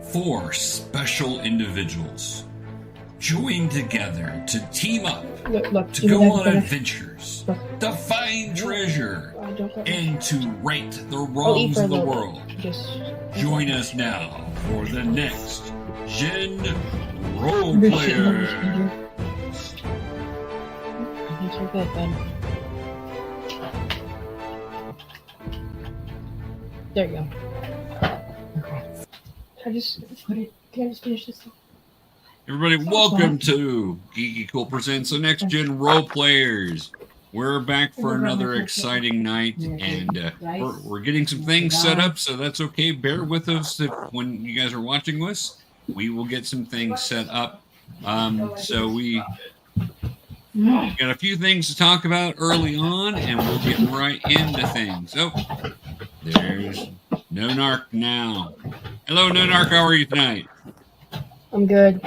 4 special individuals join together to team up to go on adventures, to find treasure, and to right the wrongs of the world. Join us now for the next Gen Role Player. You're good, bud. There you go. Can I just finish this? Everybody, welcome to GeekyKOOL presents the Next Gen Role Players. We're back for another exciting night, and we're getting some things set up, so that's okay. Bear with us when you guys are watching this. We will get some things set up. So we got a few things to talk about early on, and we'll get right into things. Oh, there's Noenark now. Hello, Noenark. How are you tonight? I'm good.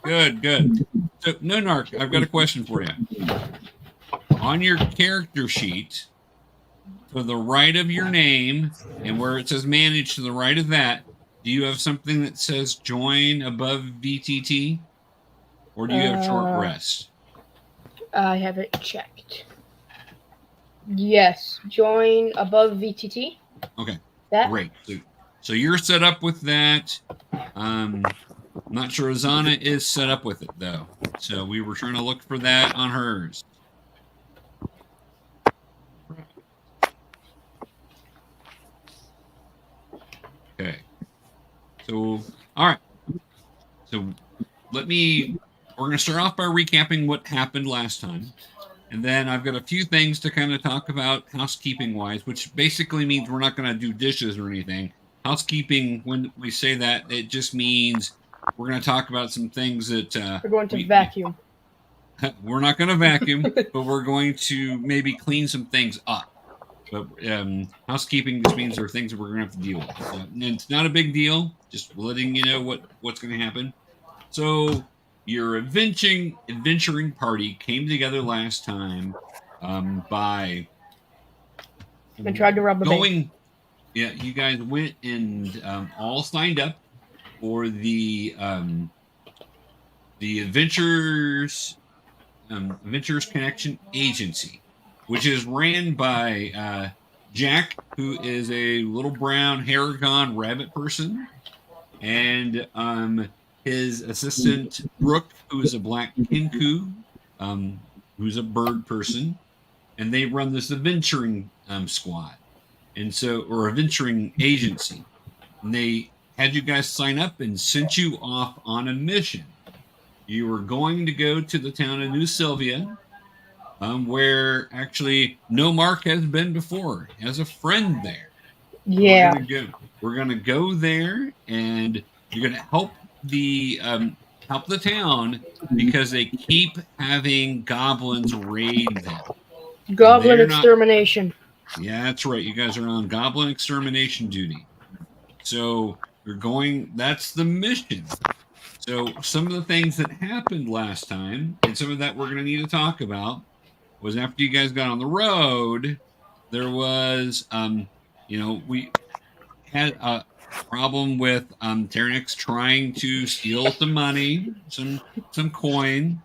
Good. So, Noenark, I've got a question for you. On your character sheet, to the right of your name, and where it says manage to the right of that, do you have something that says join above VTT? Or do you have short rest? I have it checked. Yes, join above VTT. Okay, that? Great. So you're set up with that. I'm not sure Azana is set up with it, though. So we were trying to look for that on hers. Okay. So, all right. So we're going to start off by recapping what happened last time. And then I've got a few things to kind of talk about housekeeping-wise, which basically means we're not going to do dishes or anything. Housekeeping, when we say that, it just means we're going to talk about some things that... we're going to vacuum. We're not going to vacuum, but we're going to maybe clean some things up. But housekeeping just means there are things that we're going to have to deal with. So, and it's not a big deal, just letting you know what's going to happen. So your adventuring party came together last time by... And tried to rob a bank. Yeah, you guys went and all signed up for the Adventures Connection Agency, which is ran by Jack, who is a little brown Haragon rabbit person, and his assistant Brooke, who is a black kinku, who's a bird person, and they run this adventuring squad. And so, or adventuring agency. And they had you guys sign up and sent you off on a mission. You were going to go to the town of New Sylvia, where actually Noenark has been before, has a friend there. Yeah. We're gonna go there, and you're gonna help the town because they keep having goblins raid them. Goblin extermination. Yeah, that's right. You guys are on goblin extermination duty. So that's the mission. So some of the things that happened last time, and some of that we're going to need to talk about, was after you guys got on the road, there was, we had a problem with TeraNix trying to steal some money, some coin,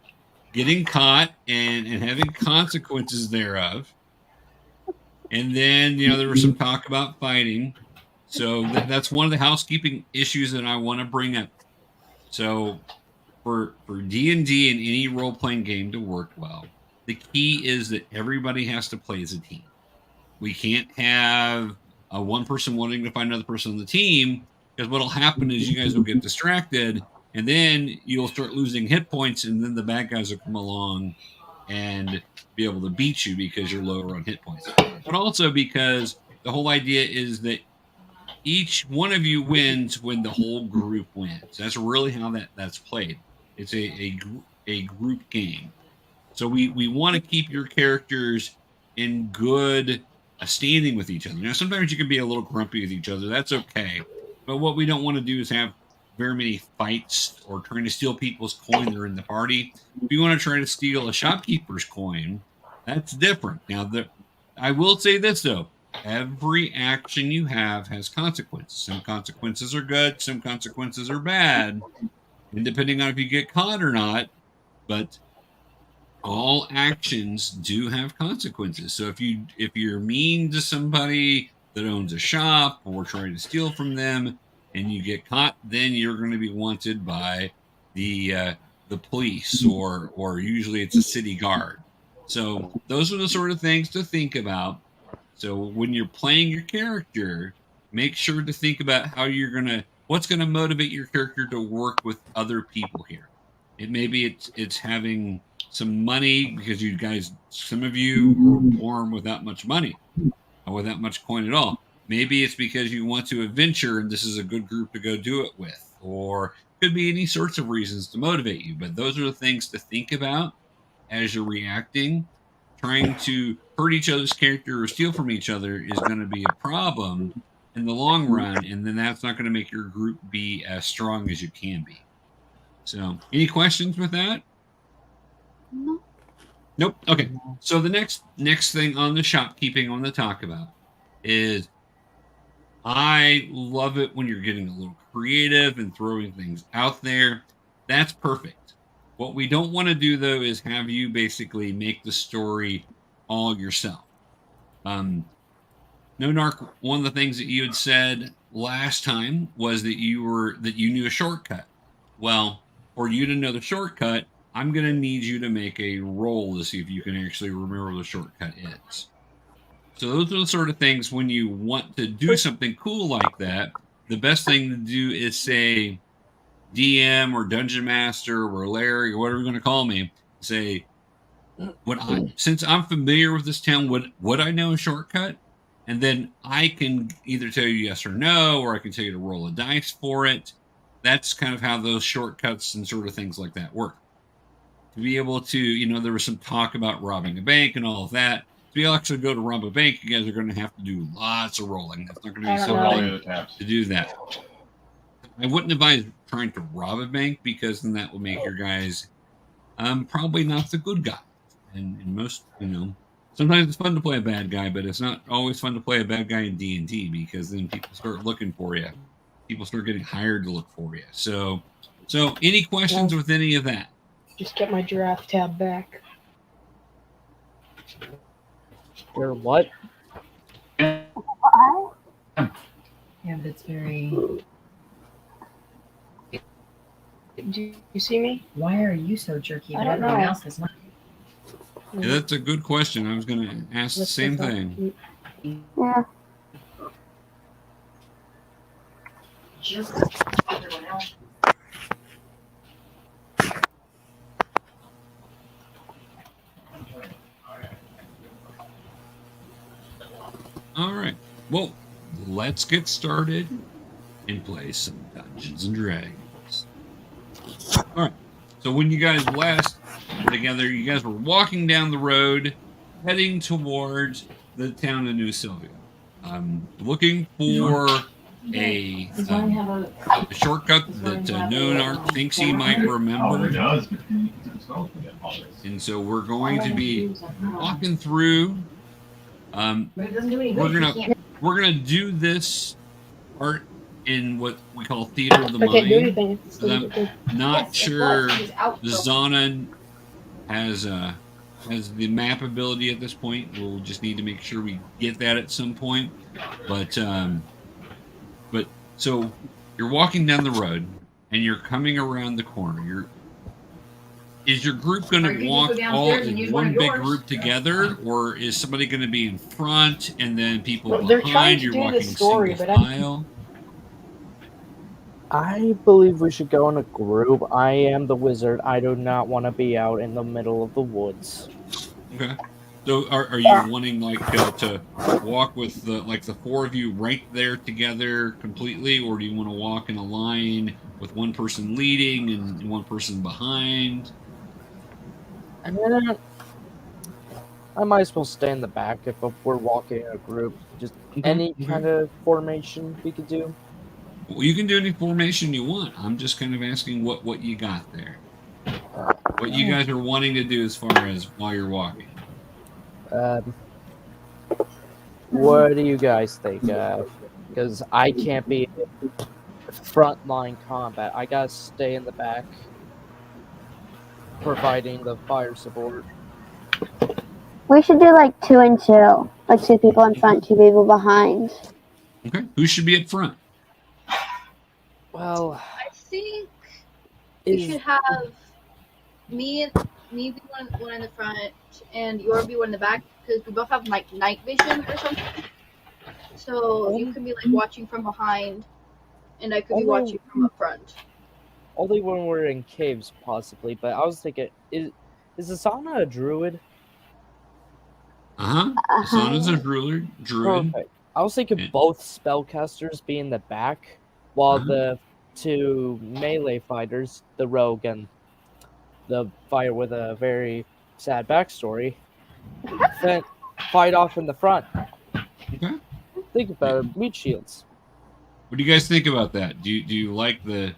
getting caught, and having consequences thereof. And then, there was some talk about fighting. So that's one of the housekeeping issues that I want to bring up. So for D&D and any role-playing game to work well, the key is that everybody has to play as a team. We can't have one person wanting to find another person on the team, because what'll happen is you guys will get distracted, and then you'll start losing hit points, and then the bad guys will come along and be able to beat you because you're lower on hit points. But also because the whole idea is that each one of you wins when the whole group wins. That's really how that's played. It's a group game. So we want to keep your characters in good standing with each other. Now, sometimes you can be a little grumpy with each other. That's okay. But what we don't want to do is have very many fights or trying to steal people's coin that are in the party. If you want to try to steal a shopkeeper's coin, that's different. Now, I will say this, though. every action you have has consequences. Some consequences are good, some consequences are bad, and depending on if you get caught or not, but all actions do have consequences. So if you're mean to somebody that owns a shop or trying to steal from them and you get caught, then you're going to be wanted by the police or usually it's a city guard. So those are the sort of things to think about. So when you're playing your character, make sure to think about how you're going to what's going to motivate your character to work with other people here. It maybe it's having some money because you guys, some of you are born without much money or without much coin at all. Maybe it's because you want to adventure and this is a good group to go do it with, or could be any sorts of reasons to motivate you. But those are the things to think about as you're reacting. Trying to hurt each other's character or steal from each other is going to be a problem in the long run, and then that's not going to make your group be as strong as you can be. So, any questions with that? No. Nope. Okay. So the next thing on the shopkeeping I want to talk about is I love it when you're getting a little creative and throwing things out there. That's perfect. What we don't want to do though is have you basically make the story all yourself. Noenark, one of the things that you had said last time was that you knew a shortcut. Well, for you to know the shortcut, I'm going to need you to make a roll to see if you can actually remember what the shortcut is. So those are the sort of things when you want to do something cool like that, the best thing to do is say DM or Dungeon Master or Larry or whatever you're going to call me, say, since I'm familiar with this town, would I know a shortcut? And then I can either tell you yes or no, or I can tell you to roll a dice for it. That's kind of how those shortcuts and sort of things like that work. To be able to, there was some talk about robbing a bank and all of that. To be able to actually go to rob a bank, you guys are going to have to do lots of rolling. That's not going to be so hard to do that. I wouldn't advise trying to rob a bank because then that would make your guys probably not the good guy. And most, sometimes it's fun to play a bad guy, but it's not always fun to play a bad guy in D&D because then people start looking for you. People start getting hired to look for you. So any questions with any of that? Just get my giraffe tab back. Your what? Yeah, but it's very... Do you see me? Why are you so jerky? I don't know. Everyone else is not. Yeah, that's a good question. I was going to ask the same thing. Yeah. Just everyone else. All right. Well, let's get started and play some Dungeons and Dragons. All right. So when you guys last were together, you guys were walking down the road, heading towards the town of New Sylvia. Looking for a shortcut that Noenark thinks he might remember. And so we're going to be walking through. We're gonna do this part in what we call theater of the mind. I can't do anything. I'm not sure Azana has the map ability at this point. We'll just need to make sure we get that at some point. But so you're walking down the road and you're coming around the corner. Is your group going to walk all in one big group together, or is somebody going to be in front and then people behind? You're walking single file. I believe we should go in a group. I am the wizard. I do not want to be out in the middle of the woods. Okay. So are you wanting to walk with the four of you right there together completely, or do you want to walk in a line with one person leading and one person behind? I might as well stay in the back if we're walking in a group. Just any kind of formation we could do. Well, you can do any formation you want. I'm just kind of asking what you got there. What you guys are wanting to do as far as while you're walking. What do you guys think? Because I can't be frontline combat. I gotta stay in the back, providing the fire support. We should do like 2 and 2. Like 2 people in front, 2 people behind. Okay. Who should be up front? Well, I think we is should have me be one in the front and Yor be one in the back because we both have like night vision or something. So you can be like watching from behind, and I could be watching from up front. only when we're in caves, possibly. But I was thinking, is Azana a druid? Asana's a druid. Perfect. I was thinking Yeah. both spellcasters be in the back, while Uh-huh. the 2 melee fighters, the rogue and the fighter with a very sad backstory, then fight off in the front. Okay. Think about it, meat shields. What do you guys think about that? Do you like the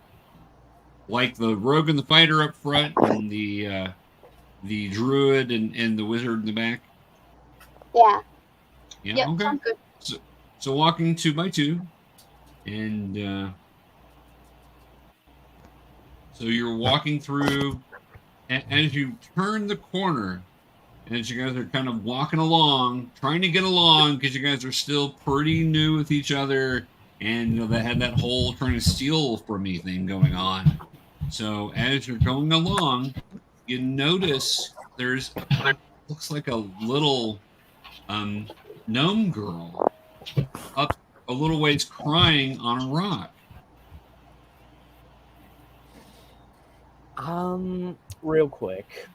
rogue and the fighter up front, and the druid and the wizard in the back? Yeah. Yeah. Yeah, Okay. sounds good. So walking 2 by 2, and so you're walking through, and as you turn the corner, and as you guys are kind of walking along, trying to get along, because you guys are still pretty new with each other, and they had that whole trying to steal from me thing going on. So as you're going along, you notice there's looks like a little gnome girl up a little ways crying on a rock. Real quick,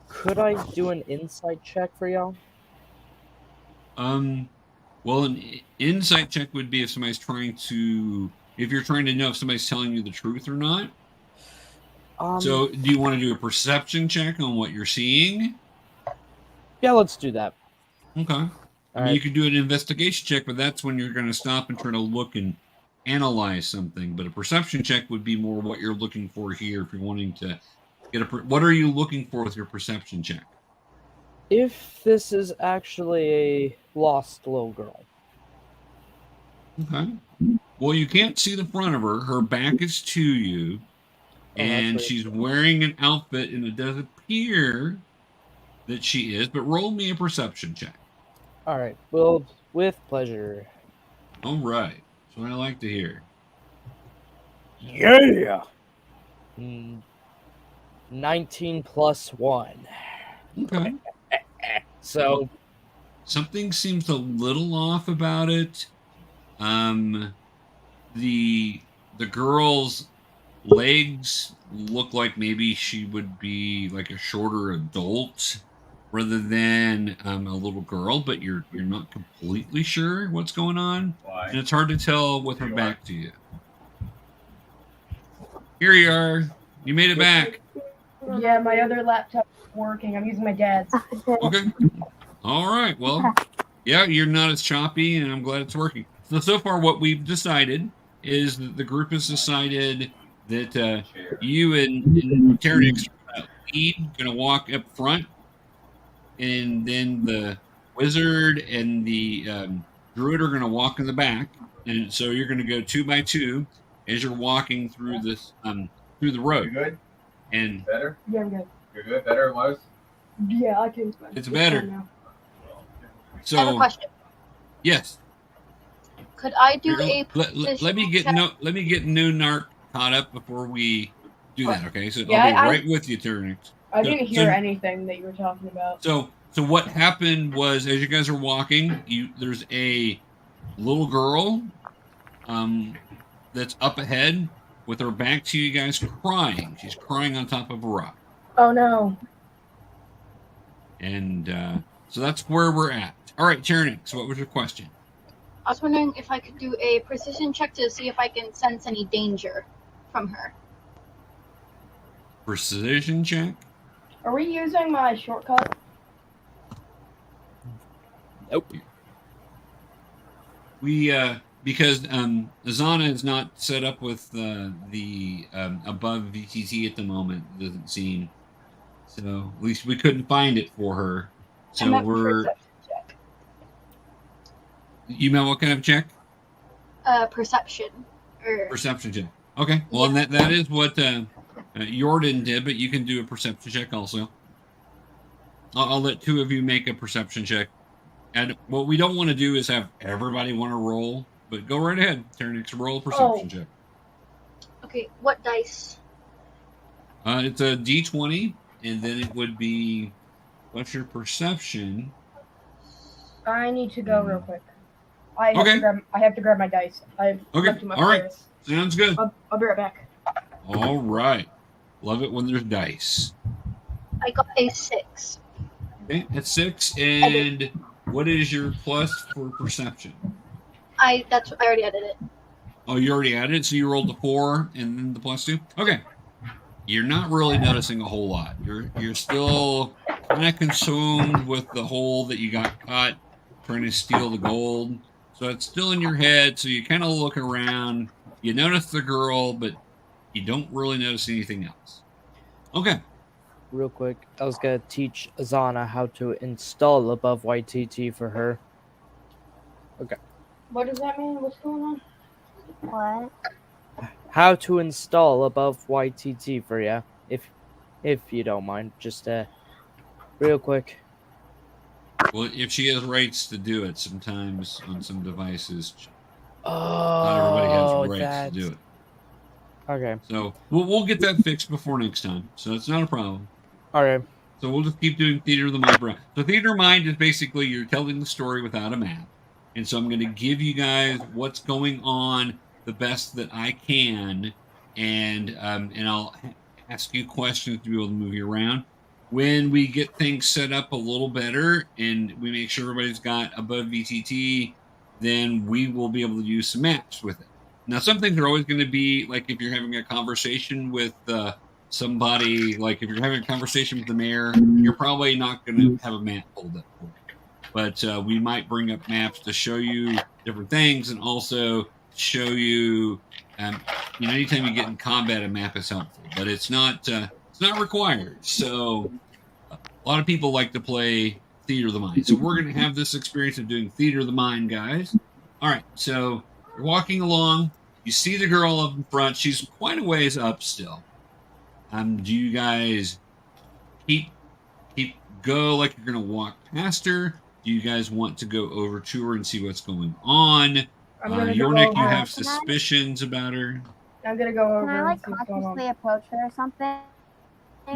could I do an insight check for y'all? Well, an insight check would be if somebody's if you're trying to know if somebody's telling you the truth or not. So do you want to do a perception check on what you're seeing? Yeah, let's do that. Okay. I mean, you could do an investigation check, but that's when you're going to stop and try to look and analyze something. But a perception check would be more what you're looking for here. If you're wanting to get what are you looking for with your perception check? If this is actually a lost little girl. Okay. Well, you can't see the front of her. Her back is to you, and that's she's wearing an outfit, and it does appear that she is. But roll me a perception check. All right. Well, with pleasure. All right. That's what I like to hear. Yeah. 19 plus 1. Okay. So Something seems a little off about it. The girl's legs look like maybe she would be like a shorter adult rather than a little girl, but you're not completely sure what's going on. Why? And it's hard to tell with her back to you. Here you are. You made it back. Yeah, my other laptop's working. I'm using my dad's. Okay. All right. Well, yeah, you're not as choppy, and I'm glad it's working. So far, what we've decided is that the group has decided that you and TeraNix are going to walk up front, and then the wizard and the druid are going to walk in the back. And so you're going to go 2 by 2 as you're walking through this through the You road. good? And Better? Yeah, I'm good. You're good? Better than was? Yeah, I can. It's better. Now. so I have a question. yes. Could I do Here, a let me get check? let me get Noenark caught up before we do that. Okay, so Yeah, I'll be I- right with you, TeraNix. I So- didn't hear so- anything that you were talking about. So what happened was, as you guys are walking, there's a little girl, that's up ahead with her back to you guys, crying. She's crying on top of a rock, Oh no. and so that's where we're at. All right, TeraNix, what was your question? I was wondering if I could do a precision check to see if I can sense any danger from her. Precision check. Are we using my shortcut? nope. We because Azana is not set up with the above VTT at the moment, doesn't seem. So at least we couldn't find it for her. I'm So not we're perception check. You know what kind of check? Perception. Or Perception check. Okay. Well, and that is what Yorrinn did, but you can do a perception check also. I'll let two of you make a perception check. And what we don't want to do is have everybody want to roll, but go right ahead. TeraNix, roll a perception check. okay, what dice? It's a D20, and then it would be, what's your perception? I need to go real quick. I have to grab my dice. I've left them All right. upstairs. Sounds good. I'll be right back. All right. Love it when there's dice. I got a 6. Okay, that's 6. And what is your plus for perception? I already added it. Oh, you already added it? So you rolled the 4 and then the plus 2? Okay. You're not really noticing a whole lot. You're still kind of consumed with the hole that you got caught trying to steal the gold. So it's still in your head. So you kind of look around. You notice the girl, but you don't really notice anything else. Okay. Real quick, I was gonna teach Azana how to install above YTT for her. Okay. What does that mean? What's going on? What? How to install above YTT for ya, if you don't mind, just real quick. Well, if she has rights to do it, sometimes on some devices, Oh, not everybody has rights to do it. Okay. So we'll get that fixed before next time. So it's not a problem. All right. So we'll just keep doing Theater of the Mind. So Theater of Mind is basically you're telling the story without a map. And so I'm going to give you guys what's going on the best that I can, and I'll ask you questions to be able to move you around. When we get things set up a little better and we make sure everybody's got above VTT, then we will be able to use some maps with it. Now, some things are always going to be, like if you're having a conversation with somebody, like if you're having a conversation with the mayor, you're probably not going to have a map pulled up for you. But we might bring up maps to show you different things, and also show you, anytime you get in combat, a map is helpful. But it's not required. So a lot of people like to play Theater of the Mind. So we're going to have this experience of doing Theater of the Mind, guys. All right, so you're walking along. You see the girl up in front. She's quite a ways up still. Do you guys keep go like you're going to walk past her? Do you guys want to go over to her and see what's going on? Yorrinn, you have suspicions about her. I'm gonna go over. Can I like and see what's going on. cautiously approach her or something?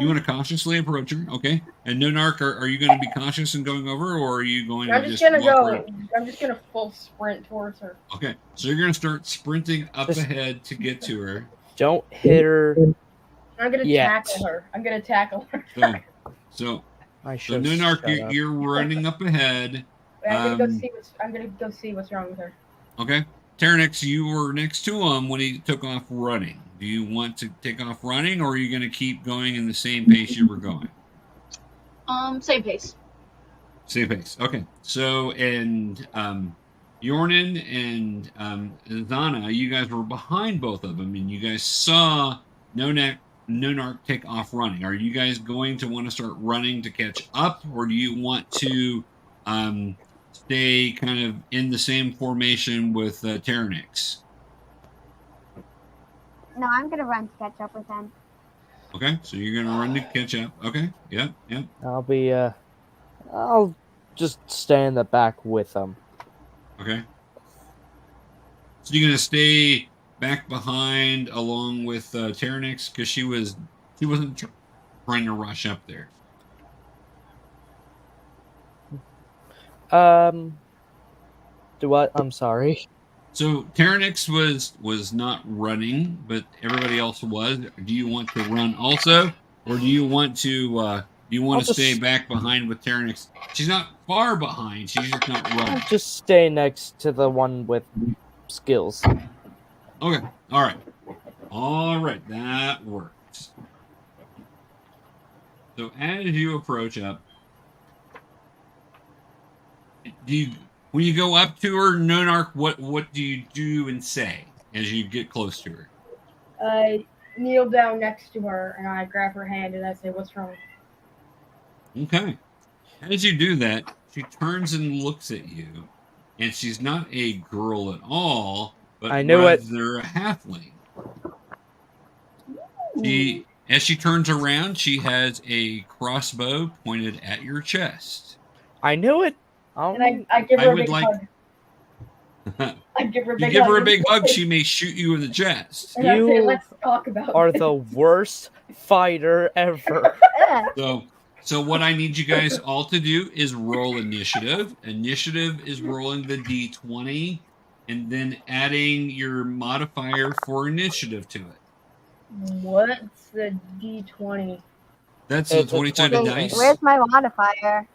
You want to cautiously approach her, okay? And Noenark, are you going to be cautious in going over, or are you going I'm to just just gonna walk go. right? I'm just gonna full sprint towards her. Okay, so you're going to start sprinting up Just- ahead to get to her. Don't hit her. I'm gonna Yet. tackle her. I'm gonna tackle her. So I So should. Noenark, you're running up ahead. I'm gonna go see what's wrong with her. Okay. TeraNix, you were next to him when he took off running. Do you want to take off running, or are you going to keep going in the same pace you were going? Same pace. Same pace. Okay. So, and Yorrinn and Azana, you guys were behind both of them, and you guys saw Noenark take off running. Are you guys going to want to start running to catch up, or do you want to stay kind of in the same formation with TeraNix? No, I'm gonna run to catch up with him. Okay, so you're gonna run to catch up. Okay, yep. I'll just stay in the back with them. Okay. So you're gonna stay back behind along with TeraNix because she wasn't trying to rush up there. Do what? I'm sorry. So TeraNix was not running, but everybody else was. Do you want to run also, or do you want to I'll stay just- back behind with TeraNix? She's not far behind. She's just not running. I'll just stay next to the one with skills. Okay. All right. That works. So as you approach up, when you go up to her, Noenark, what do you do and say as you get close to her? I kneel down next to her and I grab her hand and I say, "What's wrong?" Okay. As you do that, she turns and looks at you, and she's not a girl at all, but I knew it. rather a halfling. As she turns around, she has a crossbow pointed at your chest. I knew it. And I give her a would big like- hug. I give her a You big give hug. her a big hug, she may shoot you in the chest. And I say, You let's talk about are this. the worst fighter ever. So what I need you guys all to do is roll initiative. Initiative is rolling the d20 and then adding your modifier for initiative to it. What's the D20? That's the It's a 20-sided 20. dice. Where's my modifier?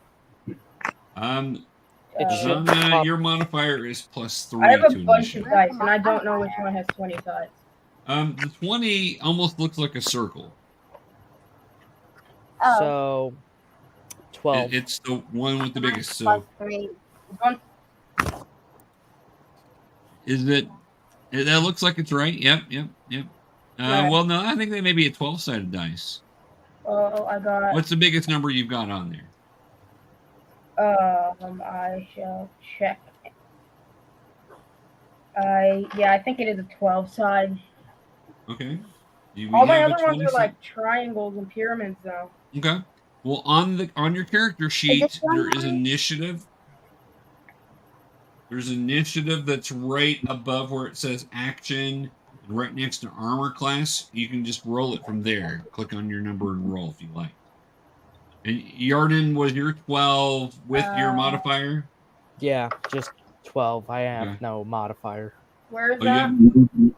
Zana, your modifier is +3 I have a to bunch of initiative. dice, and I don't know which one has 20 sides. The 20 almost looks like a circle. Oh, So 12. It's the one with the biggest. plus So 3. One, is it? That looks like it's right. Yep. Right. Well, no, I think they may be a 12-sided dice. oh, I got. What's the biggest number you've got on there? I shall check. I think it is a 12 side. Okay. Do we All my have a other ones 20 are side? like triangles and pyramids, though. Okay. Well, on your character sheet, this one there is mine? initiative. There's initiative that's right above where it says action, and right next to armor class. You can just roll it from there. Click on your number and roll if you like. And Yorrinn, was your 12 with your modifier? Yeah, just 12. I have Okay. no modifier. Where is Oh, that? yeah.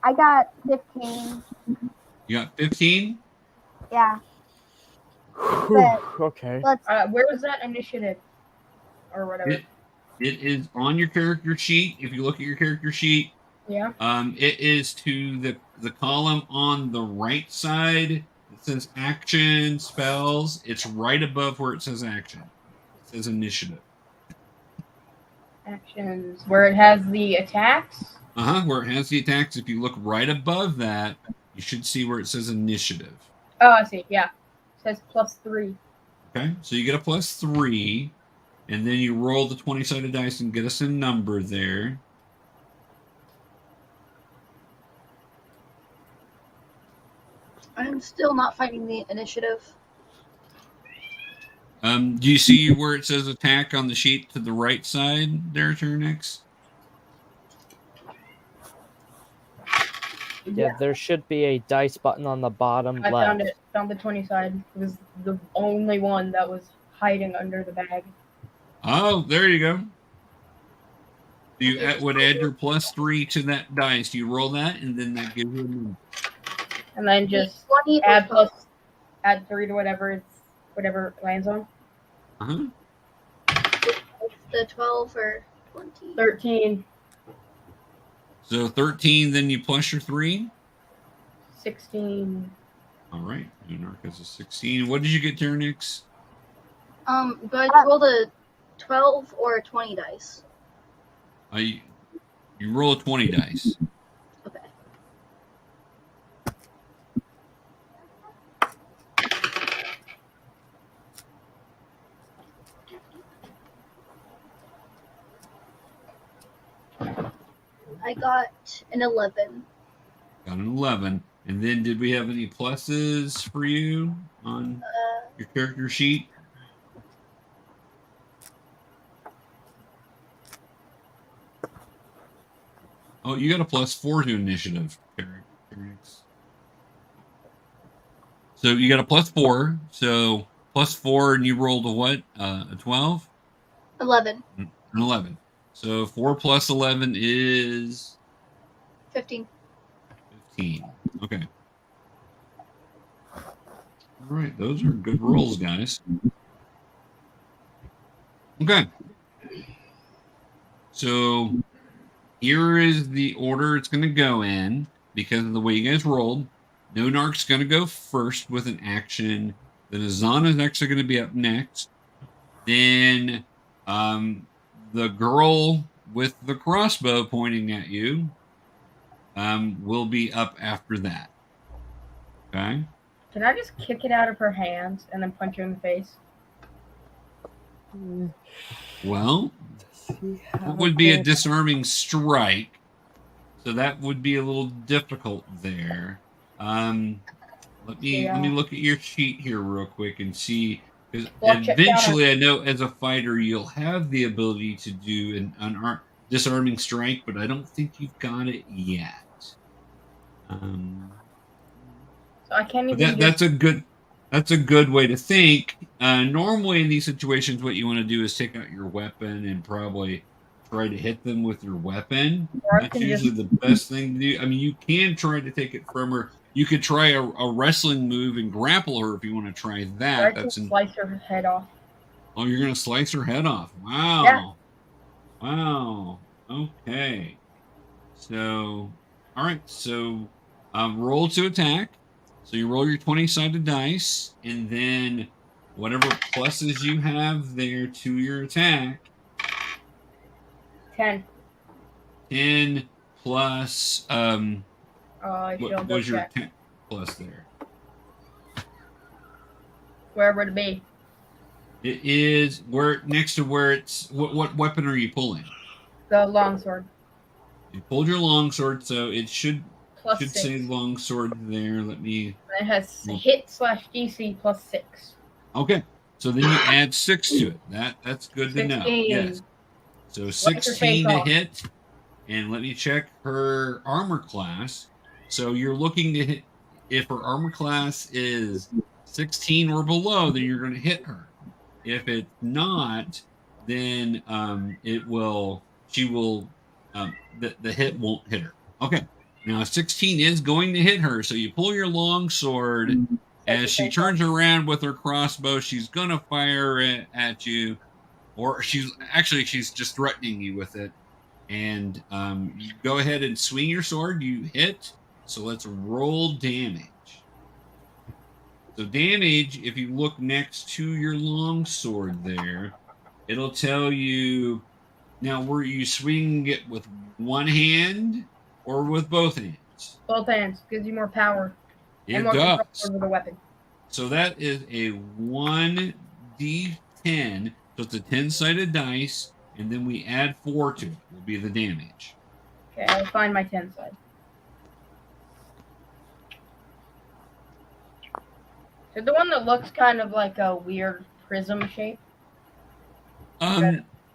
I got 15. You got 15? Yeah. Okay. Let's. Where is that initiative? Or whatever. It is on your character sheet. If you look at your character sheet, Yeah. it is to the column on the right side. It says action spells. It's right above where it says action. It says initiative. Actions. Where it has the attacks. Where it has the attacks. If you look right above that, you should see where it says initiative. Oh, I see. Yeah. It says +3. Okay, so you get a +3, and then you roll the 20-sided dice and get us a number there. I'm still not finding the initiative. Do you see where it says attack on the sheet to the right side there, TeraNix? Yeah, there should be a dice button on the bottom I left. found it. Found the 20 side. It was the only one that was hiding under the bag. Oh, there you go. You would add your +3 to that dice. You roll that, and then that gives you a number. And then just 20 add 3 to whatever it lands on. the 12 or 20. 13, So 13, then you plus your 3. 16. All right. Noenark has a 16. What did you get, TeraNix? Do I roll a 12 or a 20 dice? You roll a 20 dice. Okay. I got an 11. Got an 11. And then did we have any pluses for you on your character sheet? Oh, you got a +4 to initiative, TeraNix. So you got a +4. So +4, and you rolled a what? A 12? 11. An 11. So 4 plus 11 is 15. 15. Okay. All right. Those are good rolls, guys. Okay. So here is the order it's going to go in because of the way you guys rolled. Noenark's going to go first with an action. Then Azana is actually going to be up next. Then the girl with the crossbow pointing at you will be up after that. Okay? Can I just kick it out of her hands and then punch her in the face? Well, that would be a disarming strike. So that would be a little difficult there. Let me look at your sheet here real quick and see, because eventually I know as a fighter you'll have the ability to do an disarming strike, but I don't think you've got it yet. So I can't even. That's a good way to think. Normally in these situations, what you want to do is take out your weapon and probably try to hit them with your weapon. That's usually the best thing to do. I mean, you can try to take it from her. You could try a wrestling move and grapple her if you want to try that. That's slice her head off. Oh, you're going to slice her head off. Wow. Yeah. Wow. Okay. So, all right. So, roll to attack. So you roll your 20-sided dice, and then whatever pluses you have there to your attack. 10. 10 plus, what was your attack plus there? Wherever it be. It is next to where it's, what weapon are you pulling? The longsword. You pulled your longsword, so it should +6. say longsword there. Let me. It has hit/DC +6. Okay, so then you add 6 to it. That's good 16. to know. Yes. So 16 to hit, and let me check her armor class. So you're looking to hit, if her armor class is 16 or below, then you're going to hit her. If it's not, then the hit won't hit her. Okay. Now 16 is going to hit her, so you pull your long sword. As she turns around with her crossbow, she's gonna fire it at you, or she's just threatening you with it. And you go ahead and swing your sword. You hit. So let's roll damage. So damage, if you look next to your long sword there, it'll tell you. Now, were you swinging it with one hand or with both hands? Both hands. Gives you more power. It and more does. control over the weapon. So that is a 1d10. So it's a 10-sided dice, and then we add 4 to it. Will be the damage. Okay, I'll find my 10 side. So the one that looks kind of like a weird prism shape?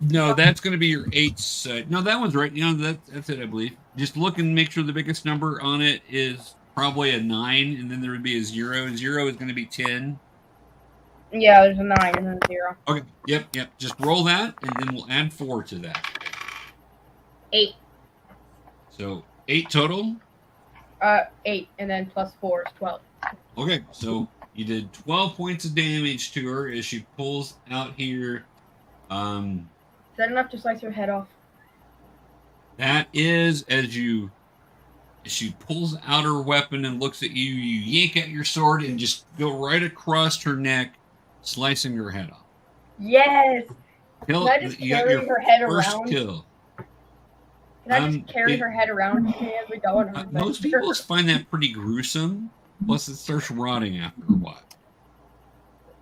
No, that's going to be your 8 side. No, that one's right. You know, that's it, I believe. Just look and make sure the biggest number on it is probably a 9, and then there would be a 0. 0 is going to be 10. Yeah, there's a 9 and then a 0. Okay, yep. Just roll that, and then we'll add 4 to that. 8. So 8 total? 8, and then +4 is 12. Okay, so you did 12 points of damage to her as she pulls out here. Is that enough to slice her head off? That is, as she pulls out her weapon and looks at you, you yank at your sword and just go right across her neck, slicing her head off. Yes! Kill, Can I just you got carry your her head first around? kill. Can I just carry her head around with me as we go on her most people find that pretty gruesome. Plus, it starts rotting after a while.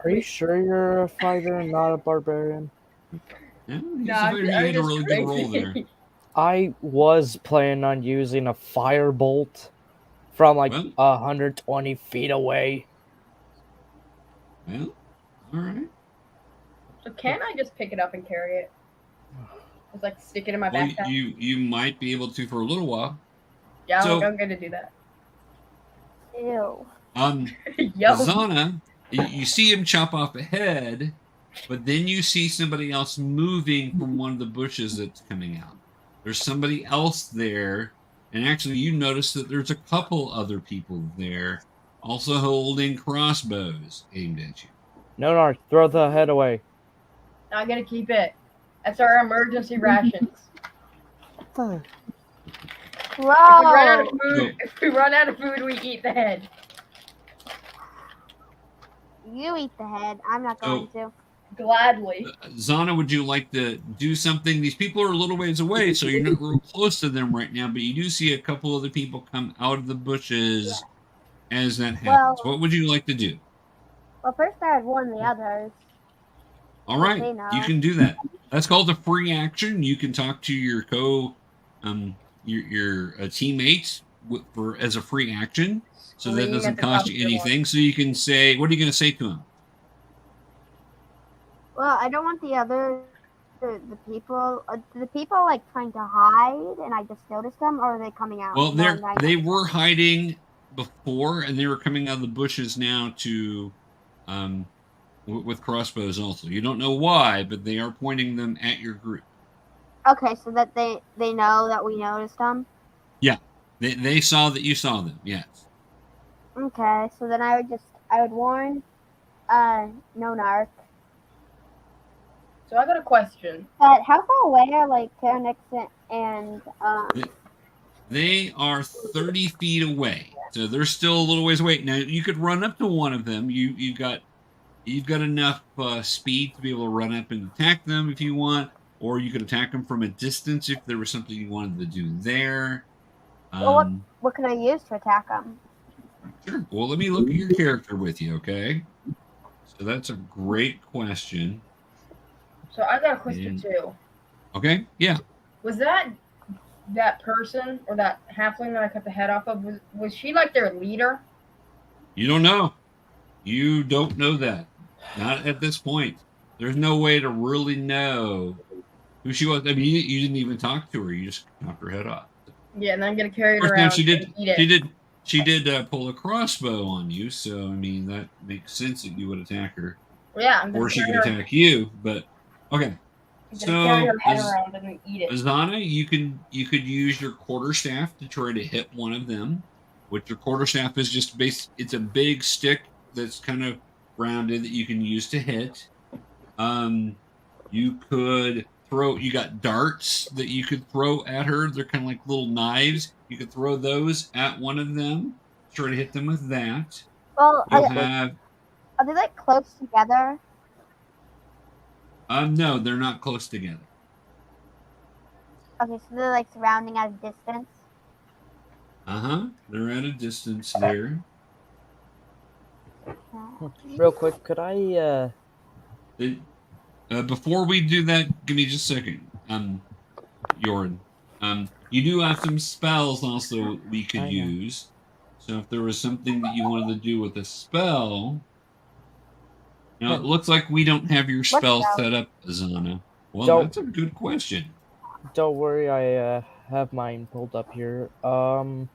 Are you sure you're a fighter and not a barbarian? Yeah, you had a really good roll there. I was planning on using a firebolt from like 120 feet away. Well, all right. So can I just pick it up and carry it? Just like stick it in my backpack? You might be able to for a little while. Yeah, So, I'm gonna do that. Ew. Azana, you see him chop off a head, but then you see somebody else moving from one of the bushes that's coming out. There's somebody else there, and actually you notice that there's a couple other people there, also holding crossbows aimed at you. Noenark, throw the head away. I gotta keep it. That's our emergency rations. Bro. If we run out of food, we eat the head. You eat the head. I'm not going to. Gladly. Zana, would you like to do something? These people are a little ways away, so you're not real close to them right now, but you do see a couple other people come out of the bushes as that happens. What would you like to do? Well, first I had warn the others. All right, They know. you can do that. That's called a free action. You can talk to your teammates for as a free action, so that Scream doesn't at the cost top you of your anything. So you can say, what are you going to say to them? Well, I don't want the people. Do the people like trying to hide, and I just noticed them, or are they coming out? Well, now and I they noticed were them? hiding before, and they were coming out of the bushes now to, with crossbows. Also, you don't know why, but they are pointing them at your group. Okay, so that they know that we noticed them. Yeah, they saw that you saw them. Yes. Okay, so then I would warn Noenark. So I got a question. But how far away are like TeraNix and They are 30 feet away, so they're still a little ways away. Now you could run up to one of them. You've got enough speed to be able to run up and attack them if you want, or you could attack them from a distance if there was something you wanted to do there. well, what can I use to attack them? Sure. Well, let me look at your character with you, okay? So that's a great question. So I got a question too. Okay, yeah. Was that person or that halfling that I cut the head off of? Was she like their leader? You don't know. You don't know that. Not at this point. There's no way to really know who she was. I mean, you didn't even talk to her. You just knocked her head off. Yeah, and I'm gonna carry it Of course, around. now she did. And eat it. She did pull a crossbow on you. So I mean, that makes sense that you would attack her, Well, yeah, I'm gonna or she carry could her, attack you. But okay. I'm gonna carry her head So around and eat it. Azana, you could use your quarterstaff to try to hit one of them. Which your quarterstaff is just it's a big stick that's kind of rounded that you can use to hit. You could throw. You got darts that you could throw at her. They're kind of like little knives. You could throw those at one of them. Try to hit them with that. Well, You'll have. are they like close together? No, they're not close together. Okay, so they're like surrounding at a distance. They're at a distance there. Real quick, could I Before we do that, give me just a second. Yorrinn. You do have some spells also we could use. So if there was something that you wanted to do with a spell. Now it looks like we don't have your spell set up, Azana. Well, that's a good question. Don't worry, I have mine pulled up here. How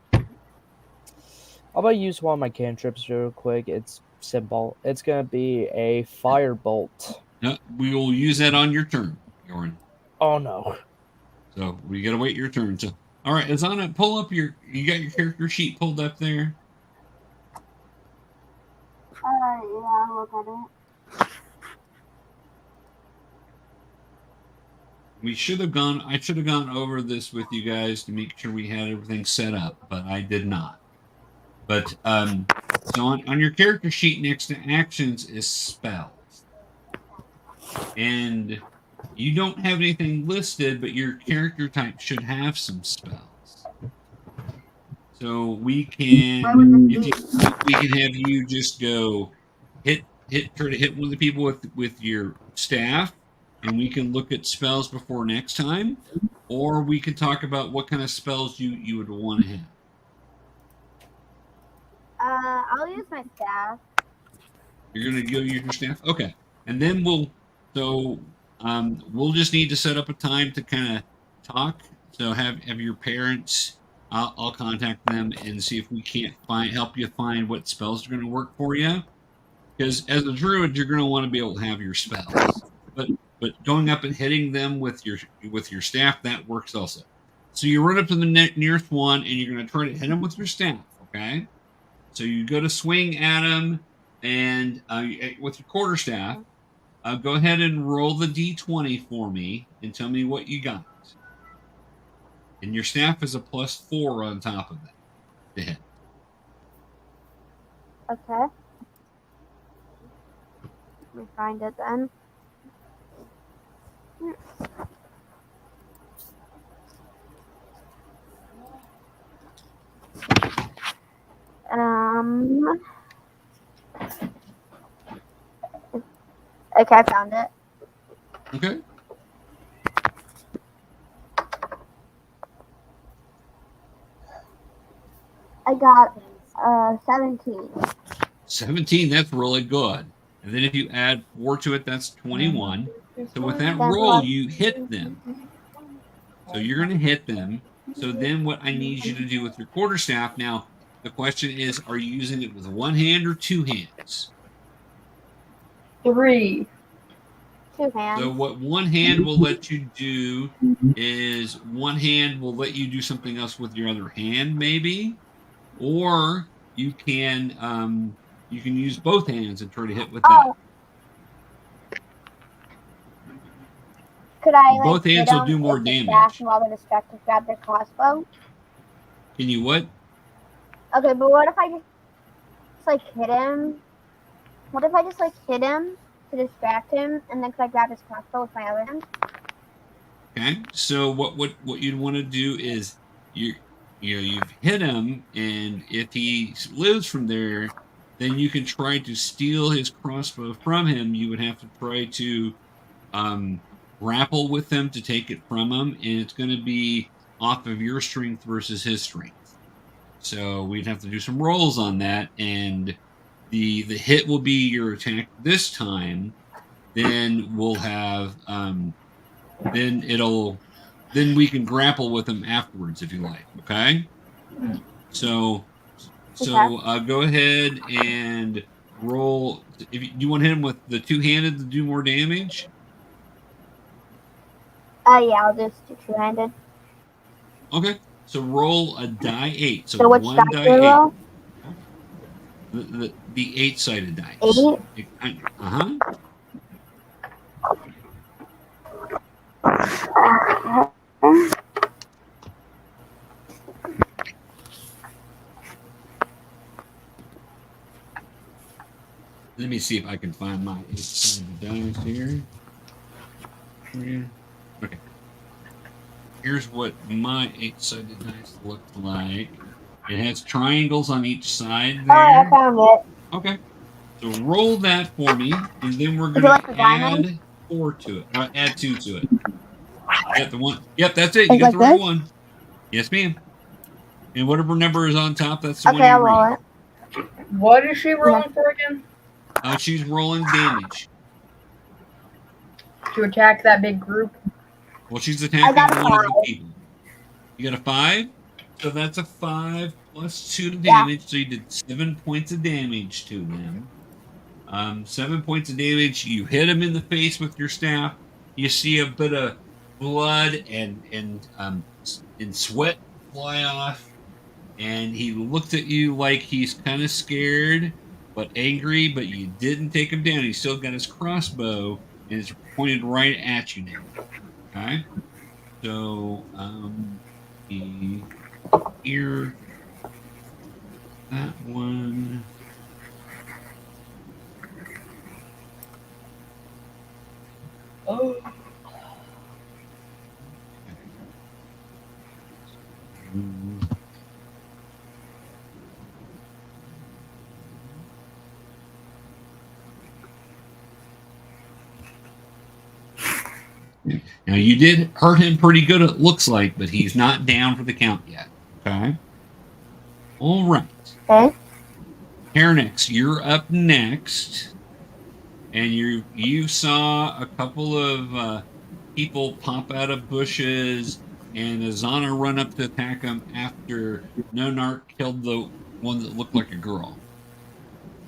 about use one of my cantrips real quick? It's simple. It's gonna be a firebolt. No, we will use that on your turn, Yorrinn. Oh no. So we gotta wait your turn. So all right, Azana, pull up you got your character sheet pulled up there? Yeah, I'll look at it. I should have gone over this with you guys to make sure we had everything set up, but I did not. But so on your character sheet next to actions is spells. And you don't have anything listed, but your character type should have some spells. So we can have you just go try to hit one of the people with your staff. And we can look at spells before next time, or we can talk about what kind of spells you would want to have. I'll use my staff. You're gonna go use your staff, okay? And then we'll just need to set up a time to kind of talk. So have your parents. I'll contact them and see if we can't help you find what spells are going to work for you. Because as a druid, you're going to want to be able to have your spells, but going up and hitting them with your staff, that works also. So you run up to the nearest one, and you're going to try to hit them with your staff, okay? So you go to swing at them, and with your quarterstaff, go ahead and roll the d20 for me, and tell me what you got. And your staff is a +4 on top of that to hit. Okay. Let me find it then. Okay, I found it. Okay. I got 17. 17, that's really good. And then if you add 4 to it, that's 21. So with that roll, you hit them. So you're going to hit them. So then what I need you to do with your quarterstaff, now the question is, are you using it with one hand or two hands? 3. 2 hands. So what one hand will let you do is one hand will let you do something else with your other hand, maybe, or you can use both hands and try to hit with that. Oh. Could I like Both hit hands will them do more if the damage. staff while they're distracted grab their crossbow? Can you what? Okay, but what if I just like hit him? What if I just like hit him to distract him, and then could I grab his crossbow with my other hand? Okay. So what you'd want to do is you've hit him, and if he lives from there, then you can try to steal his crossbow from him. You would have to try to grapple with him to take it from him, and it's going to be off of your strength versus his strength. So we'd have to do some rolls on that, and the hit will be your attack this time. Then we'll have then we can grapple with him afterwards if you like. Okay. So go ahead and roll. If you want to hit him with the two-handed to do more damage. Yeah, I'll just do two-handed. Okay. So roll a die 8. So which one die die do I 8. roll? The 8-sided dice. 8? Uh-huh. Let me see if I can find my 8-sided dice here. Okay. Here's what my 8-sided dice look like. It has triangles on each side there. Oh, I found it. Okay. So roll that for me, and then we're Is going it like to a diamond? add 4 to it. Add 2 to it. Got the one. Yep, that's it. You It's got like the right this? one. Yes, ma'am. And whatever number is on top, that's the Okay, one you I'll roll read. it. What is she rolling for again? She's rolling damage. To attack that big group? Well, she's I attacking got a one of the 5. people. You got a 5? So that's a 5 plus 2 to Yeah. damage. So you did 7 points of damage to them. 7 points of damage. You hit him in the face with your staff. You see a bit of blood and sweat fly off. And he looks at you like he's kind of scared, but angry. But you didn't take him down. He's still got his crossbow, and it's pointed right at you now. Okay. So here, that one. Oh. Now you did hurt him pretty good, it looks like, but he's not down for the count yet. Okay. All right. Okay. TeraNix, you're up next, and you saw a couple of people pop out of bushes, and Azana run up to attack them after Noenark killed the one that looked like a girl.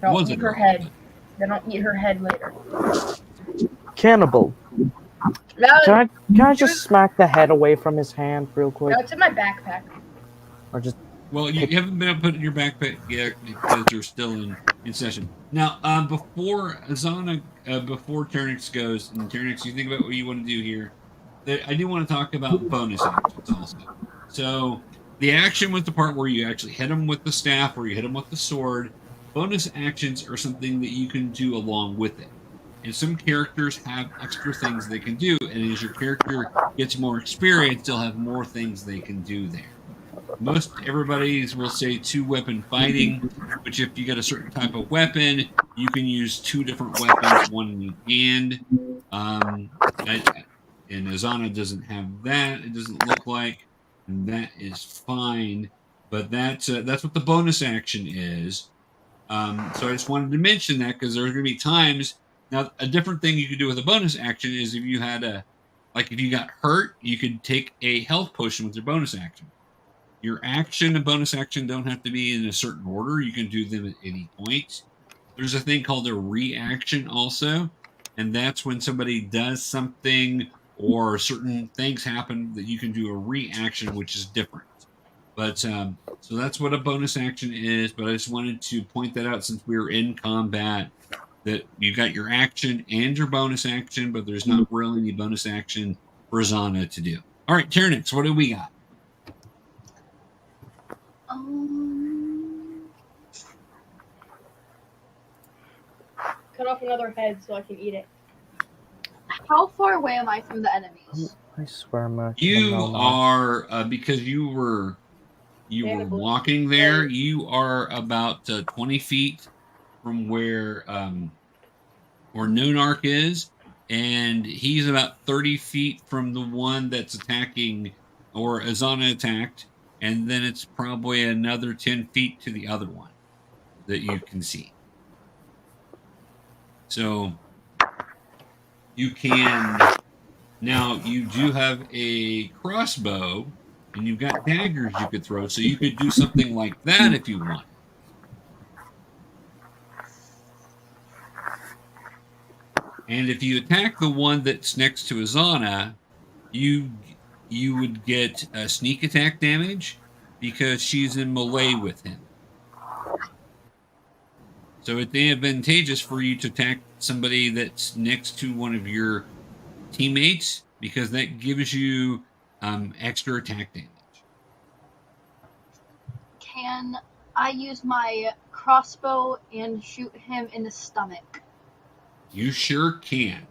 Don't Was eat a her girl, head. but- Then I'll eat her head later. Cannibal. Can I just smack the head away from his hand real quick? No, it's in my backpack. Or just Well, you haven't been able to put it in your backpack yet because you're still in session. Now, before Azana, before TeraNix goes, and TeraNix, you think about what you want to do here. I do want to talk about bonus actions also. So, the action was the part where you actually hit him with the staff or you hit him with the sword. Bonus actions are something that you can do along with it. And some characters have extra things they can do, and as your character gets more experience, they'll have more things they can do there. Most everybody's will say 2-weapon fighting, which if you get a certain type of weapon, you can use 2 different weapons, one in each hand. And Azana doesn't have that. It doesn't look like, and that is fine. But that's what the bonus action is. So I just wanted to mention that because there's going to be times. Now, a different thing you could do with a bonus action is if you had if you got hurt, you could take a health potion with your bonus action. Your action and bonus action don't have to be in a certain order. You can do them at any point. There's a thing called a reaction also, and that's when somebody does something or certain things happen that you can do a reaction, which is different. But so that's what a bonus action is. But I just wanted to point that out since we were in combat, that you got your action and your bonus action, but there's not really any bonus action for Azana to do. All right, TeraNix, what do we got? Cut off another head so I can eat it. How far away am I from the enemies? I swear, I'm You are because you were walking there. You are about 20 feet from where Noenark is, and he's about 30 feet from the one that's attacking, or Azana attacked, and then it's probably another 10 feet to the other one that you can see. So you can now. You do have a crossbow, and you've got daggers you could throw, so you could do something like that if you want. And if you attack the one that's next to Azana, you would get a sneak attack damage because she's in melee with him. So it's advantageous for you to attack somebody that's next to one of your teammates because that gives you extra attack damage. Can I use my crossbow and shoot him in the stomach? You sure can.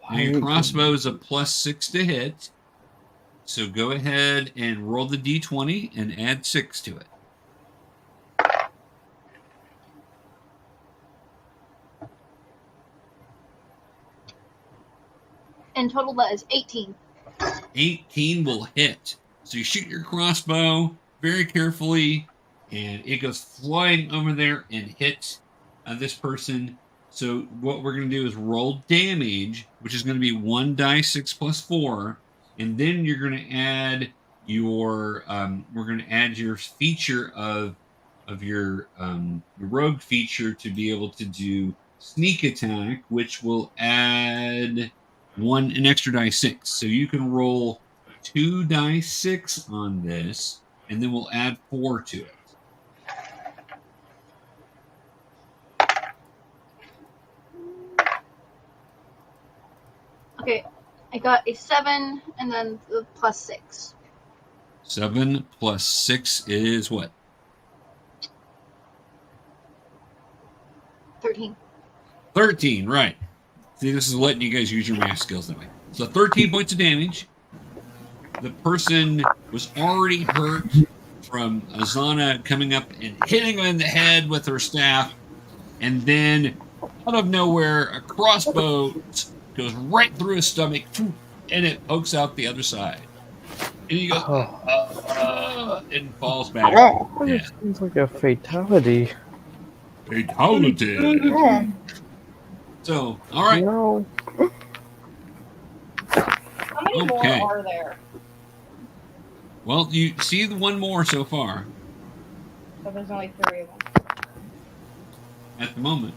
Now your crossbow is a +6 to hit. So go ahead and roll the d20 and add 6 to it. In total, that is 18. 18 will hit. So you shoot your crossbow very carefully, and it goes flying over there and hits this person. So what we're going to do is roll damage, which is going to be 1d6 plus 4, and then you're going to add your we're going to add your feature of your rogue feature to be able to do sneak attack, which will add an extra d6. So you can roll 2d6 on this, and then we'll add 4 to it. Okay, I got a 7 and then the +6. 7 plus 6 is what? 13. 13, right. See, this is letting you guys use your math skills that way. So 13 points of damage. The person was already hurt from Azana coming up and hitting him in the head with her staff. And then, out of nowhere, a crossbow goes right through his stomach, and it pokes out the other side. And he goes, and falls back. It sounds like a fatality. Fatality. So, all right. No. How many Okay. more are there? Well, you see the one more so far So there's only 3 of them. at the moment.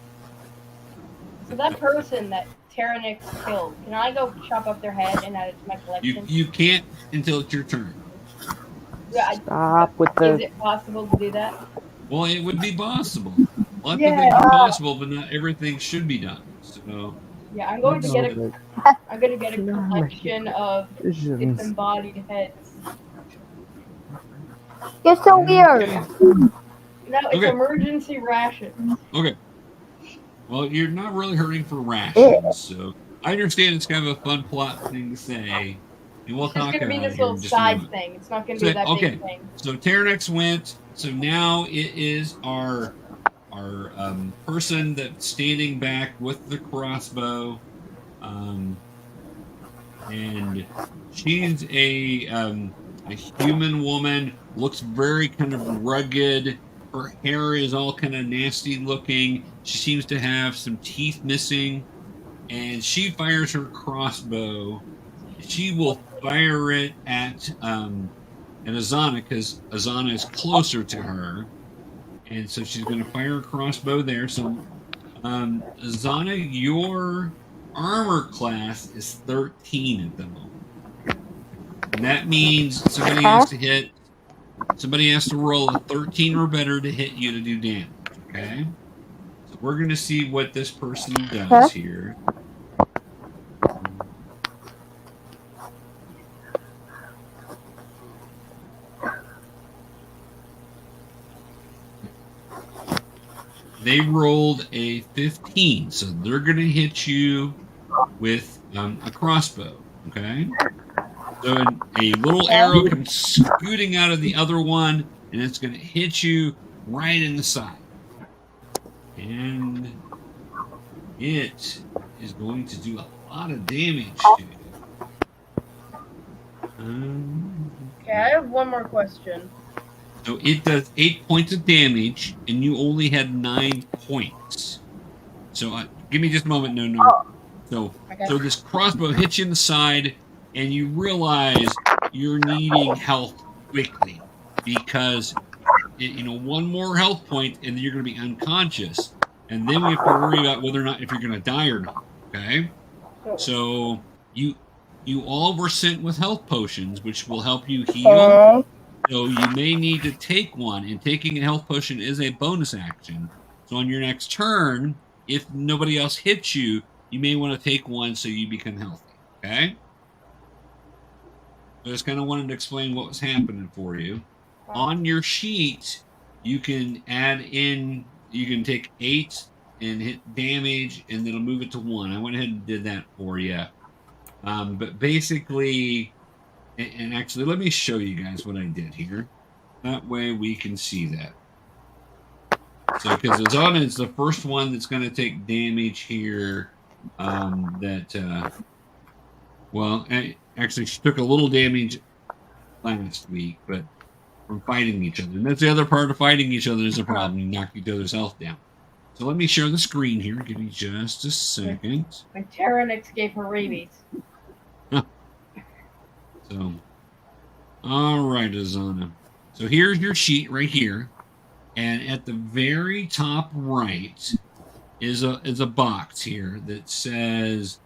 So that person that TeraNix killed, can I go chop up their head and add it to my collection? You can't until it's your turn. Yeah, Stop with is the. it possible to do that? Well, it would be possible. Lots of Yeah. things are possible, but not everything should be done. So, Yeah, I'm going to get a Like, collection of visions. disembodied heads. You're so weird. okay. No, it's Okay. emergency rations. Okay. Well, you're not really hurting for rations, so I understand it's kind of a fun plot thing to say, and we'll It's just talk going to about be it this here in little just a side moment. thing. It's not going to So, be that okay. big thing. So TeraNix went. So now it is our person that's standing back with the crossbow. and she's a human woman. Looks very kind of rugged. Her hair is all kind of nasty looking. She seems to have some teeth missing, and she fires her crossbow. She will fire it at Azana because Azana is closer to her, and so she's going to fire a crossbow there. So, Azana, your armor class is 13 at the moment, and that means somebody has to hit. Somebody has to roll a 13 or better to hit you to do damage. Okay, so we're going to see what this person does here. They rolled a 15, so they're going to hit you with a crossbow, okay? So a little arrow comes scooting out of the other one, and it's going to hit you right in the side. And it is going to do a lot of damage to you. Okay, I have one more question. So it does 8 points of damage, and you only had 9 points. So give me just a moment. No. So this crossbow hits you in the side, and you realize you're needing health quickly because one more health point, and then you're going to be unconscious, and then we have to worry about whether or not if you're going to die or not. Okay. So you all were sent with health potions, which will help you heal. So you may need to take one, and taking a health potion is a bonus action. So on your next turn, if nobody else hits you, you may want to take one so you become healthy. Okay? So I just kind of wanted to explain what was happening for you. On your sheet, you can add in, you can take 8 and hit damage, and it'll move it to 1. I went ahead and did that for you. But basically... And actually, let me show you guys what I did here. That way we can see that. So, because Azana is the first one that's going to take damage here. Well, actually, she took a little damage last week, but from fighting each other. And that's the other part of fighting each other is a problem. You knock each other's health down. So let me share the screen here. Give me just a second. And TeraNix gave her rabies. So, all right, Azana. So here's your sheet right here, and at the very top right is a box here that says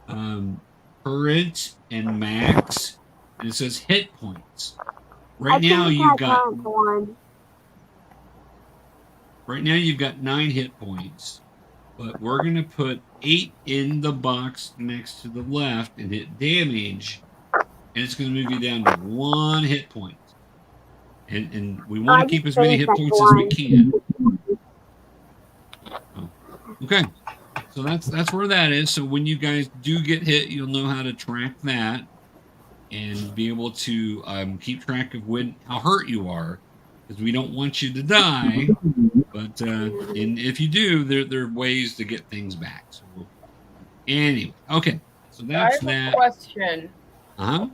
current and max, and it says hit points. Right now you've got 9 hit points, but we're gonna put 8 in the box next to the left and hit damage. And it's going to move you down to 1 hit point. And we want to keep as many hit points as we can. Oh. Okay. So that's where that is. So when you guys do get hit, you'll know how to track that and be able to keep track of how hurt you are. Because we don't want you to die. But and if you do, there are ways to get things back. So anyway. Okay. So that's that. I have a question. Uh-huh.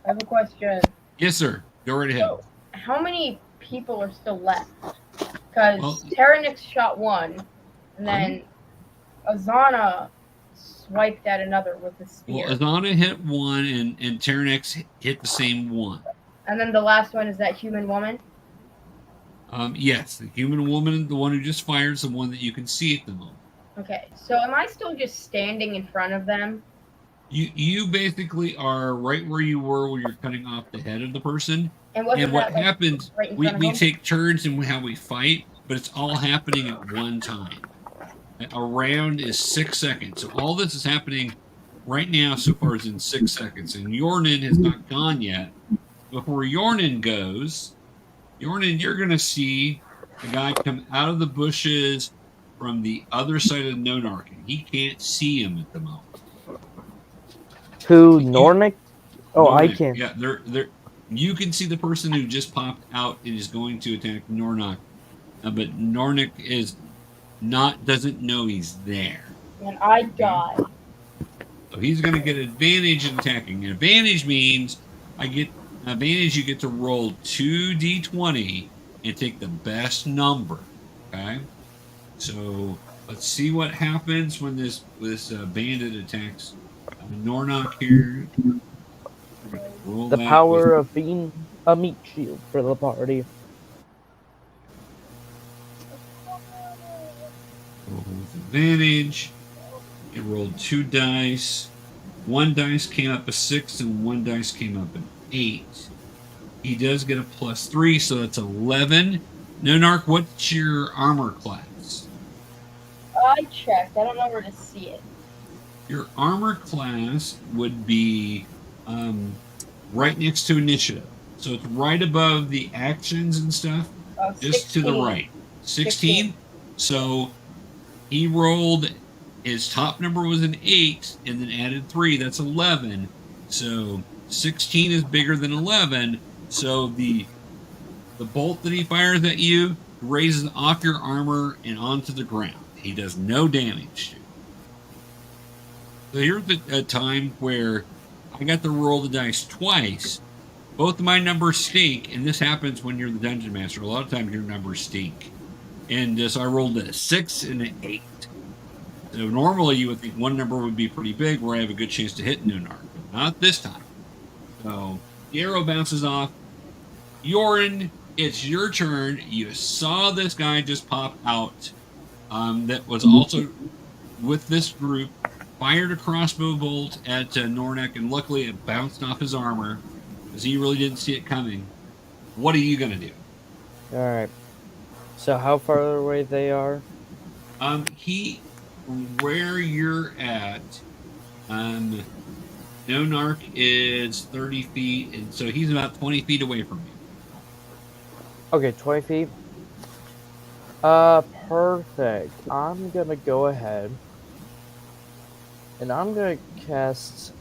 I have a question. Yes, sir. Go right ahead. So, how many people are still left? Because TeraNix shot 1, and then Azana swiped at another with the spear. Well, Azana hit 1, and TeraNix hit the same 1. And then the last one is that human woman? Yes, the human woman, the one who just fired, is the one that you can see at the moment. Okay, so am I still just standing in front of them? You basically are right where you were when you're cutting off the head of the person. And what happens, right we take turns in how we fight, but it's all happening at one time. A round is 6 seconds. So all this is happening right now so far is in 6 seconds. And Yorrinn has not gone yet. Before Yorrinn goes, Yorrinn, you're going to see the guy come out of the bushes from the other side of Noenark. And he can't see him at the moment. Who, Noenark? Oh, Noenark. I can. Yeah, they're. You can see the person who just popped out and is going to attack Noenark, but Noenark doesn't know he's there. And I die. So he's going to get advantage in attacking. And advantage means you get to roll 2d20 and take the best number. Okay? So let's see what happens when this bandit attacks Noenark here. Roll The that power with- of being a meat shield for the party. roll with advantage. It rolled 2 dice. 1 dice came up a 6 and 1 dice came up an 8. He does get a +3, so that's 11. Noenark, what's your armor class? I checked. I don't know where to see it. Your armor class would be right next to initiative. So it's right above the actions and stuff, just to the 16. right. 16? So he rolled, his top number was an 8, and then added 3. That's 11. So 16 is bigger than 11. So the bolt that he fires at you raises off your armor and onto the ground. He does no damage to you. So here's a time where I got to roll the dice twice. Both of my numbers stink, and this happens when you're the dungeon master. A lot of times your numbers stink. And so I rolled a 6 and an 8. So normally you would think one number would be pretty big where I have a good chance to hit Noenark, but not this time. So the arrow bounces off. Yorrinn, it's your turn. You saw this guy just pop out that was also with this group. Fired a crossbow bolt at Noenark, and luckily it bounced off his armor because he really didn't see it coming. What are you going to do? Alright. So how far away they are? Where you're at, Noenark is 30 feet, and so he's about 20 feet away from you. Okay, 20 feet. Perfect. I'm gonna go ahead and I'm gonna cast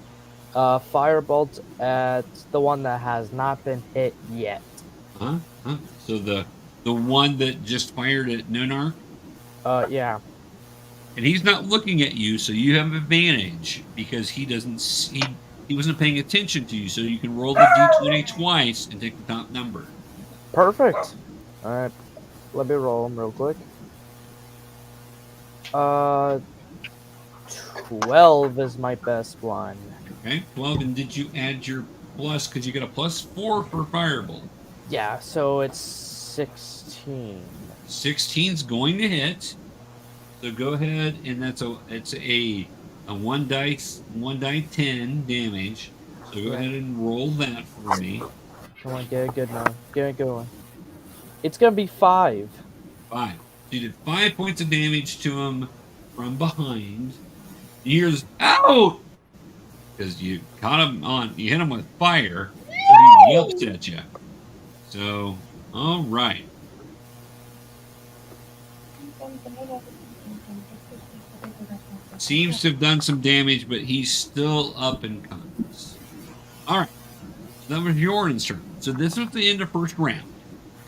Firebolt at the one that has not been hit yet. Huh? So the one that just fired at Noenark? Yeah. And he's not looking at you, so you have advantage because he wasn't paying attention to you, so you can roll the d20 twice and take the top number. Perfect. Alright. Let me roll them real quick. 12 is my best one. Okay, 12, and did you add your plus, because you got a +4 for Firebolt. Yeah, so it's 16. 16's going to hit. So go ahead, and it's a 1 die 10 damage. So go ahead and roll that for me. Come on, get a good one. Get a good one. It's gonna be 5. 5. So you did 5 points of damage to him from behind. You hear this, "Ow!" Because you hit him with fire, so he yelps at you. So, all right. Seems to have done some damage, but he's still up and comes. All right. So that was Yorrinn's turn. So this was the end of first round.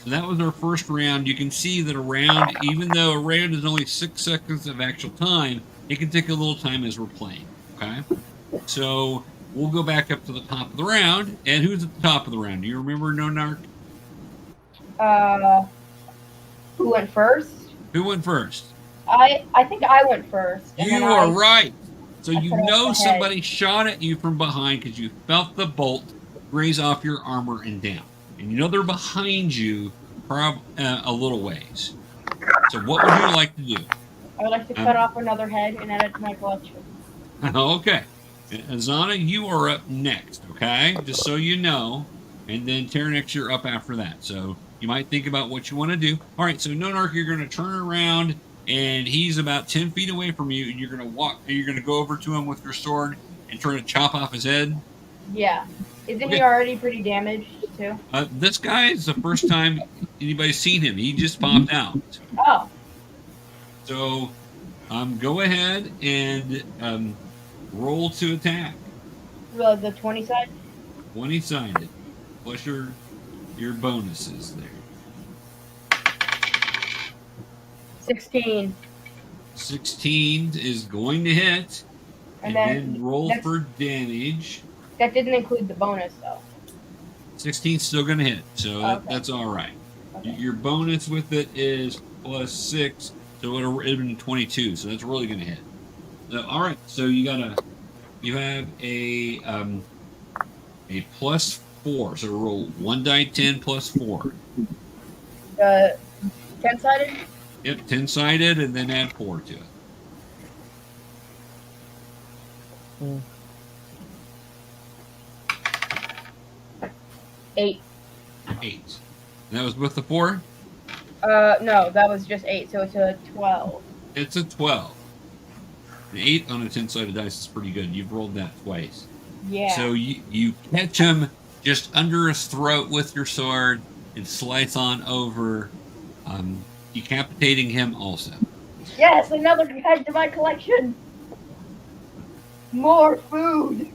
So that was our first round. You can see that a round, even though a round is only 6 seconds of actual time, it can take a little time as we're playing. Okay? So we'll go back up to the top of the round. And who's at the top of the round? Do you remember, Noenark? Who went first? Who went first? I think I went first. You are right. So you put it know up the somebody shot at you from behind because you felt the bolt graze off your armor and down. And you know they're behind you a little ways. So what would you like to do? I would like to cut off another head and add it to my collection. Okay. Azana, you are up next, okay? Just so you know. And then TeraNix, you're up after that. So you might think about what you want to do. All right, so Noenark, you're going to turn around, and he's about 10 feet away from you, and you're going to go over to him with your sword and try to chop off his head. Yeah. Isn't Okay. he already pretty damaged, too? This guy is the first time anybody's seen him. He just popped out. Oh. So go ahead and roll to attack. The 20 side? 20-sided. Plus your bonuses there. 16. 16 is going to hit. And then roll for damage. That didn't include the bonus, though. 16's still going to hit, so Okay. that's all right. Okay. Your bonus with it is +6, so it would have been 22, so that's really going to hit. So, all right, so you have a +4, so roll 1 die 10 +4. 10-sided? Yep, 10-sided, and then add 4 to it. Mm. 8. 8. And that was with the 4? No, that was just 8, so it's a 12. It's a 12. An 8 on a 10-sided dice is pretty good. You've rolled that twice. Yeah. So you catch him just under his throat with your sword and slice on over, decapitating him also. Yes, another head to my collection. More food.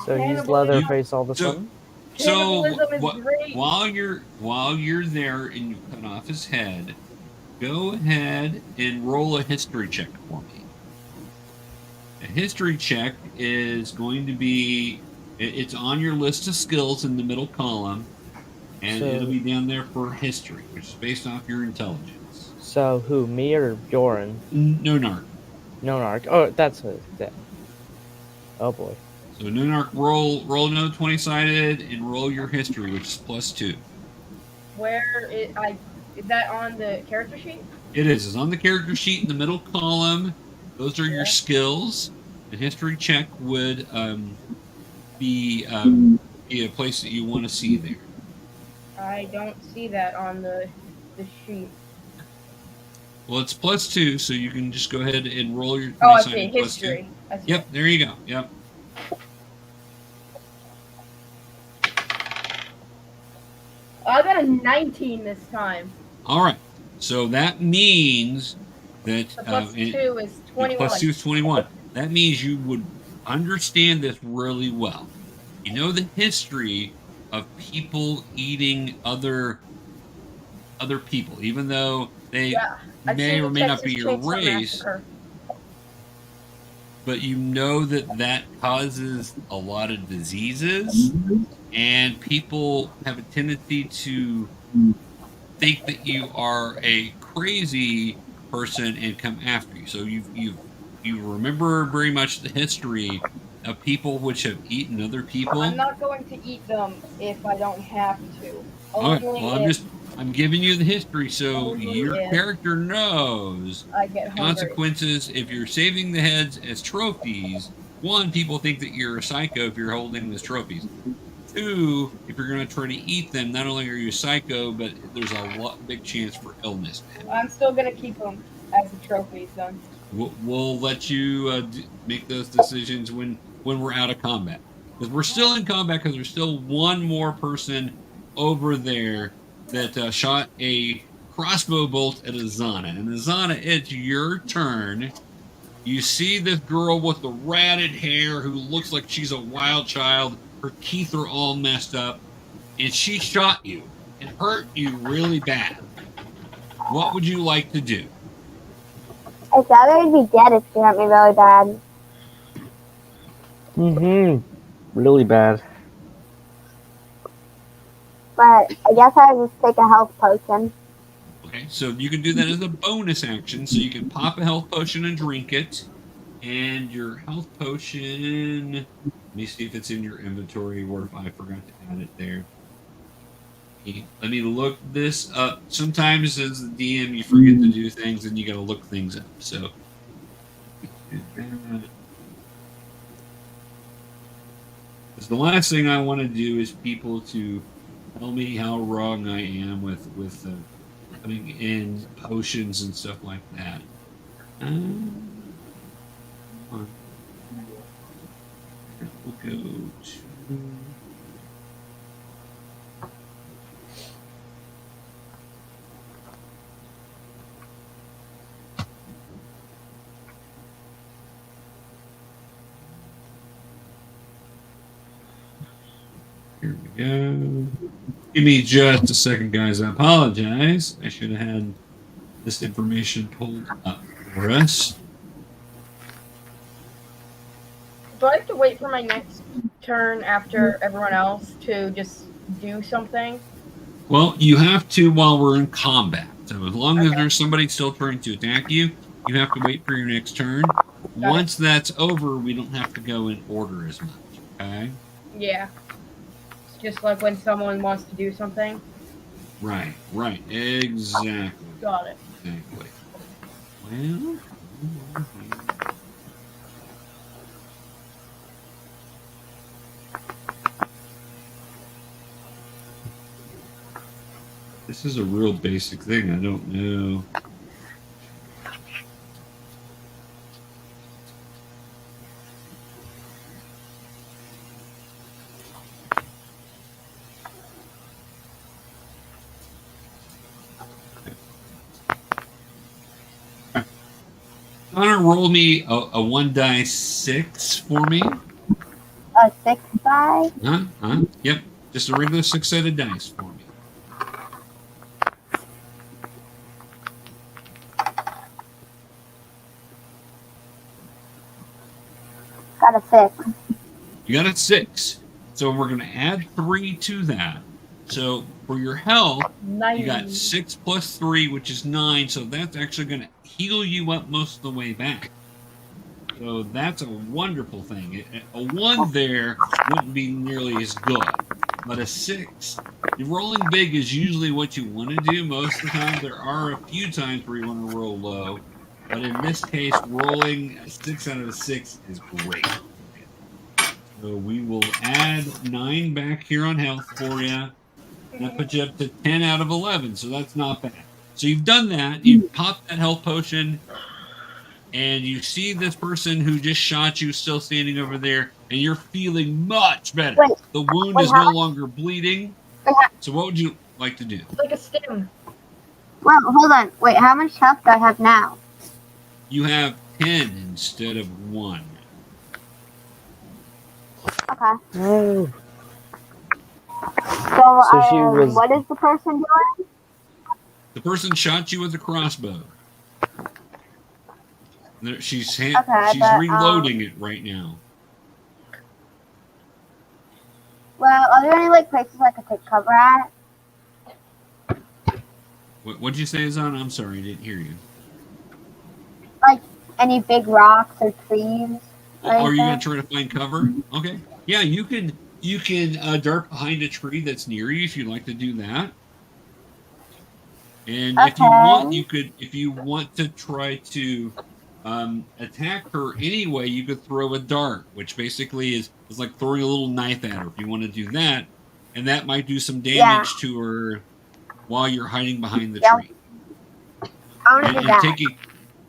So he's Cannibalism. Leatherface all of a So- sudden? So Cannibalism is great. while you're there and you cut off his head, go ahead and roll a history check for me. A history check is going to be, it's on your list of skills in the middle column, and So- it'll be down there for history, which is based off your intelligence. So who, me or Yorrinn? Noenark. Noenark. Oh, that's a... That. Oh boy. So Noenark, roll another 20-sided and roll your history, which is +2. Is that on the character sheet? It is. It's on the character sheet in the middle column. Those are your Okay. skills. The history check would be a place that you want to see there. I don't see that on the sheet. Well, it's +2, so you can just go ahead and roll your 20-sided Oh, I see. +2. History. I see. Yep, there you go. Yep. I got a 19 this time. All right. So that means that The plus 2 is 21. +2 is 21. That means you would understand this really well. You know the history of people eating other people, even though they Yeah, I've may seen or the may not Texas be your Chainsaw race, Massacre. but you know that causes a lot of diseases, and people have a tendency to think that you are a crazy person and come after you. So you remember very much the history of people which have eaten other people. I'm not going to eat them if I don't have to. All right, Only well, if I'm giving you the history so Only your if character knows I get hungry. consequences if you're saving the heads as trophies. One, people think that you're a psycho if you're holding them as trophies. Two, if you're going to try to eat them, not only are you a psycho, but there's a big chance for illness. I'm still going to keep them as the trophies, then. We'll let you make those decisions when we're out of combat. Because we're still in combat, because there's still one more person over there that shot a crossbow bolt at Azana. And Azana, it's your turn. You see this girl with the ratted hair who looks like she's a wild child. Her teeth are all messed up. And she shot you. It hurt you really bad. What would you like to do? I'd rather be dead if you hurt me really bad. Really bad. But I guess I'll just take a health potion. Okay, so you can do that as a bonus action. So you can pop a health potion and drink it. And your health potion, let me see if it's in your inventory or if I forgot to add it there. Okay, let me look this up. Sometimes as the DM you forget to do things and you gotta look things up. So because the last thing I want to do is people to tell me how wrong I am with putting in potions and stuff like that. We'll go to... Here we go. Give me just a second, guys. I apologize. I should have had this information pulled up for us. do I have to wait for my next turn after everyone else to just do something? Well, you have to while we're in combat. So as long as Okay. there's somebody still trying to attack you, you have to wait for your next turn. Got Once that's over, we don't have to go in order as much. Okay? Yeah. It's just like when someone wants to do something. Right. Exactly. Got it. Exactly. Well, this is a real basic thing. I don't know. Connor, roll me a 1 die 6 for me. A 6 die? Yep. Just a regular 6-sided dice for me. Got a 6. You got a 6. So we're going to add 3 to that. So for your health, Nice. you got 6 plus 3, which is 9. So that's actually going to heal you up most of the way back. So that's a wonderful thing. A 1 there wouldn't be nearly as good. But a 6, rolling big is usually what you want to do most of the time. There are a few times where you want to roll low. But in this case, rolling a 6 out of a 6 is great. So we will add 9 back here on health for you. That puts you up to 10 out of 11, so that's not bad. So you've done that. You popped that health potion, and you see this person who just shot you still standing over there, and you're feeling much better. Wait, the wound is no longer bleeding. So what would you like to do? Like a stim. Well, hold on. Wait, how much health do I have now? You have 10 instead of 1. Okay. Oh. So, she was- what is the person doing? The person shot you with a crossbow. She's Okay, but, reloading it right now. Well, are there any like places I could take cover at? What'd you say, Azana? I'm sorry, I didn't hear you. Like any big rocks or trees? Are you gonna try to find cover? Okay. Yeah, you can dart behind a tree that's near you if you'd like to do that. And if you want, if you want to try to attack her anyway, you could throw a dart, which basically is like throwing a little knife at her if you want to do that. And that might do some damage to her while you're hiding behind the tree. I want to do that.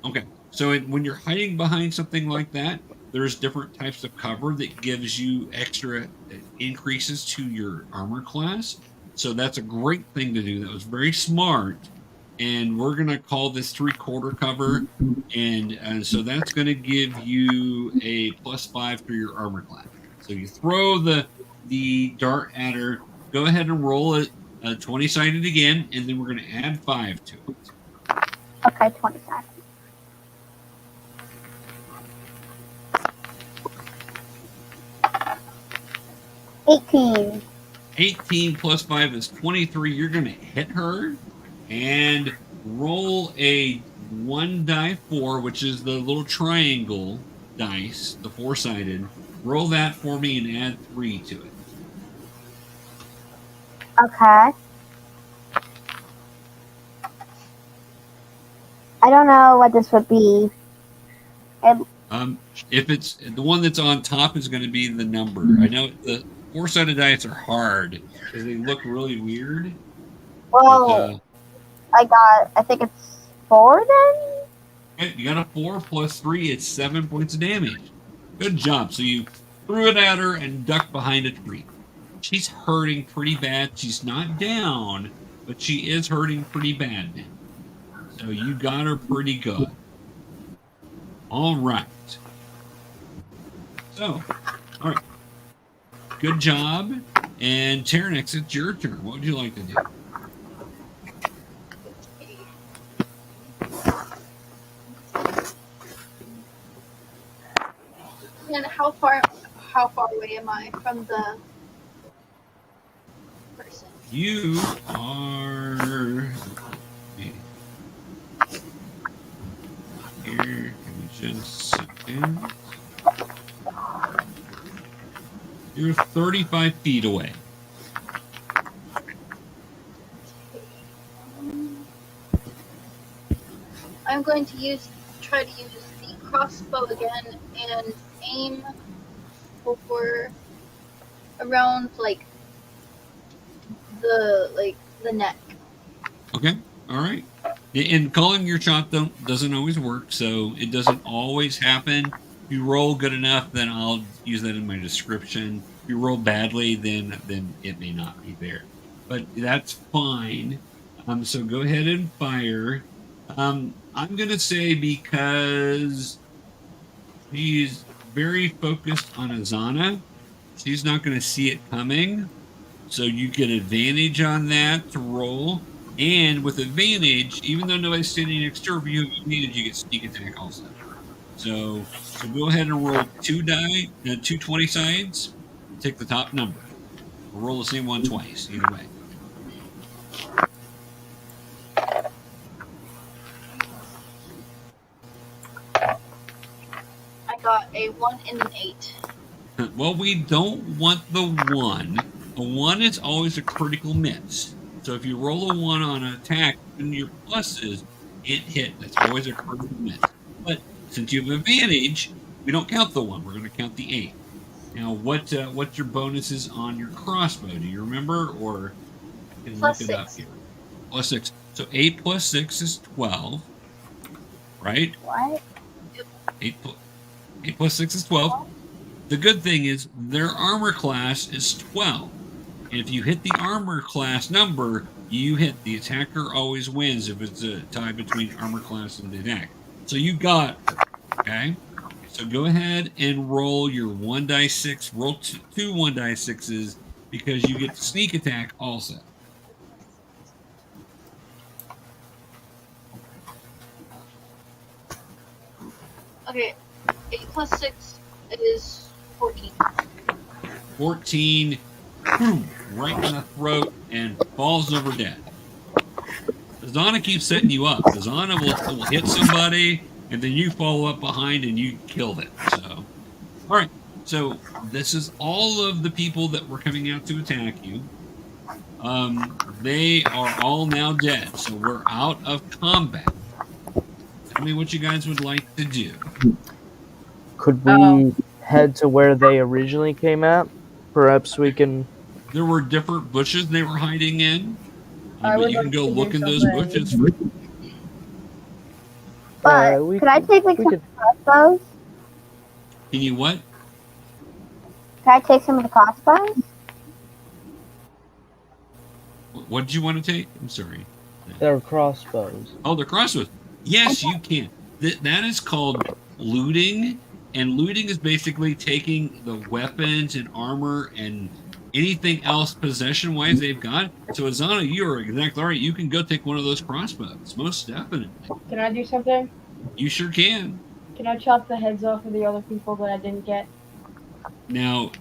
Okay. So when you're hiding behind something like that, there's different types of cover that gives you extra increases to your armor class. So that's a great thing to do. That was very smart. And we're going to call this 3/4 cover. And so that's going to give you a +5 for your armor class. So you throw the dart at her. Go ahead and roll it 20-sided again. And then we're going to add 5 to it. Okay, 20-sided. $18. 18 plus 5 is 23. You're going to hit her and roll a 1 die 4, which is the little triangle dice, the 4-sided. Roll that for me and add 3 to it. Okay. I don't know what this would be. If it's the one that's on top is going to be the number. I know the 4-sided dice are hard because they look really weird. Well, I think it's 4 then? Okay, you got a 4 plus 3, it's 7 points of damage. Good job. So you threw it at her and ducked behind a tree. She's hurting pretty bad. She's not down, but she is hurting pretty bad now. So you got her pretty good. All right. So, all right. Good job. And TeraNix, it's your turn. What would you like to do? And how far how far away am I from the person? You are. Here, give me just a second. You're 35 feet away. I'm going to try to use the crossbow again and aim for around the neck. Okay, all right. And calling your shot doesn't always work, so it doesn't always happen. If you roll good enough, then I'll use that in my description. If you roll badly, then it may not be there. But that's fine. So go ahead and fire. I'm gonna say because he's very focused on Azana, she's not gonna see it coming. So you get advantage on that to roll. And with advantage, even though nobody's standing next to you, you get sneak attack also. So go ahead and roll 2 die, 2 20 sides. Take the top number. We'll roll the same one twice, either way. I got a 1 and an 8. Well, we don't want the 1. A 1 is always a critical miss. So if you roll a 1 on an attack, in your pluses, it hit. That's always a critical miss. But since you have advantage, we don't count the 1. We're going to count the 8. Now, what's your bonuses on your crossbow? Do you remember, or you can look it up here? Plus 6. So 8 plus 6 is 12, right? What? 8 plus 6 is 12. The good thing is their armor class is 12. And if you hit the armor class number, you hit. The attacker always wins if it's a tie between armor class and the attack. So you got her, okay? So go ahead and roll your 1d6. Roll two 1d6s because you get sneak attack also. Okay, 8 plus 6 is 14. 14, boom, right in the throat and falls over dead. Azana keeps setting you up. Azana will hit somebody, and then you follow up behind and you killed it. So, all right. So this is all of the people that were coming out to attack you. They are all now dead. So we're out of combat. Tell me what you guys would like to do. Could we head to where they originally came at? Perhaps we can... There were different bushes they were hiding in. I But would you can like go to do look in those something. bushes. But could I take like some crossbows? Can you what? Could I take some of the crossbows? What did you want to take? I'm sorry. They're crossbows. Oh, the crossbows. Yes, you can. That is called looting. And looting is basically taking the weapons and armor and anything else possession-wise they've got. So, Azana, you are exactly right. You can go take one of those crossbows. Most definitely. Can I do something? You sure can. Can I chop the heads off of the other people that I didn't get? Now,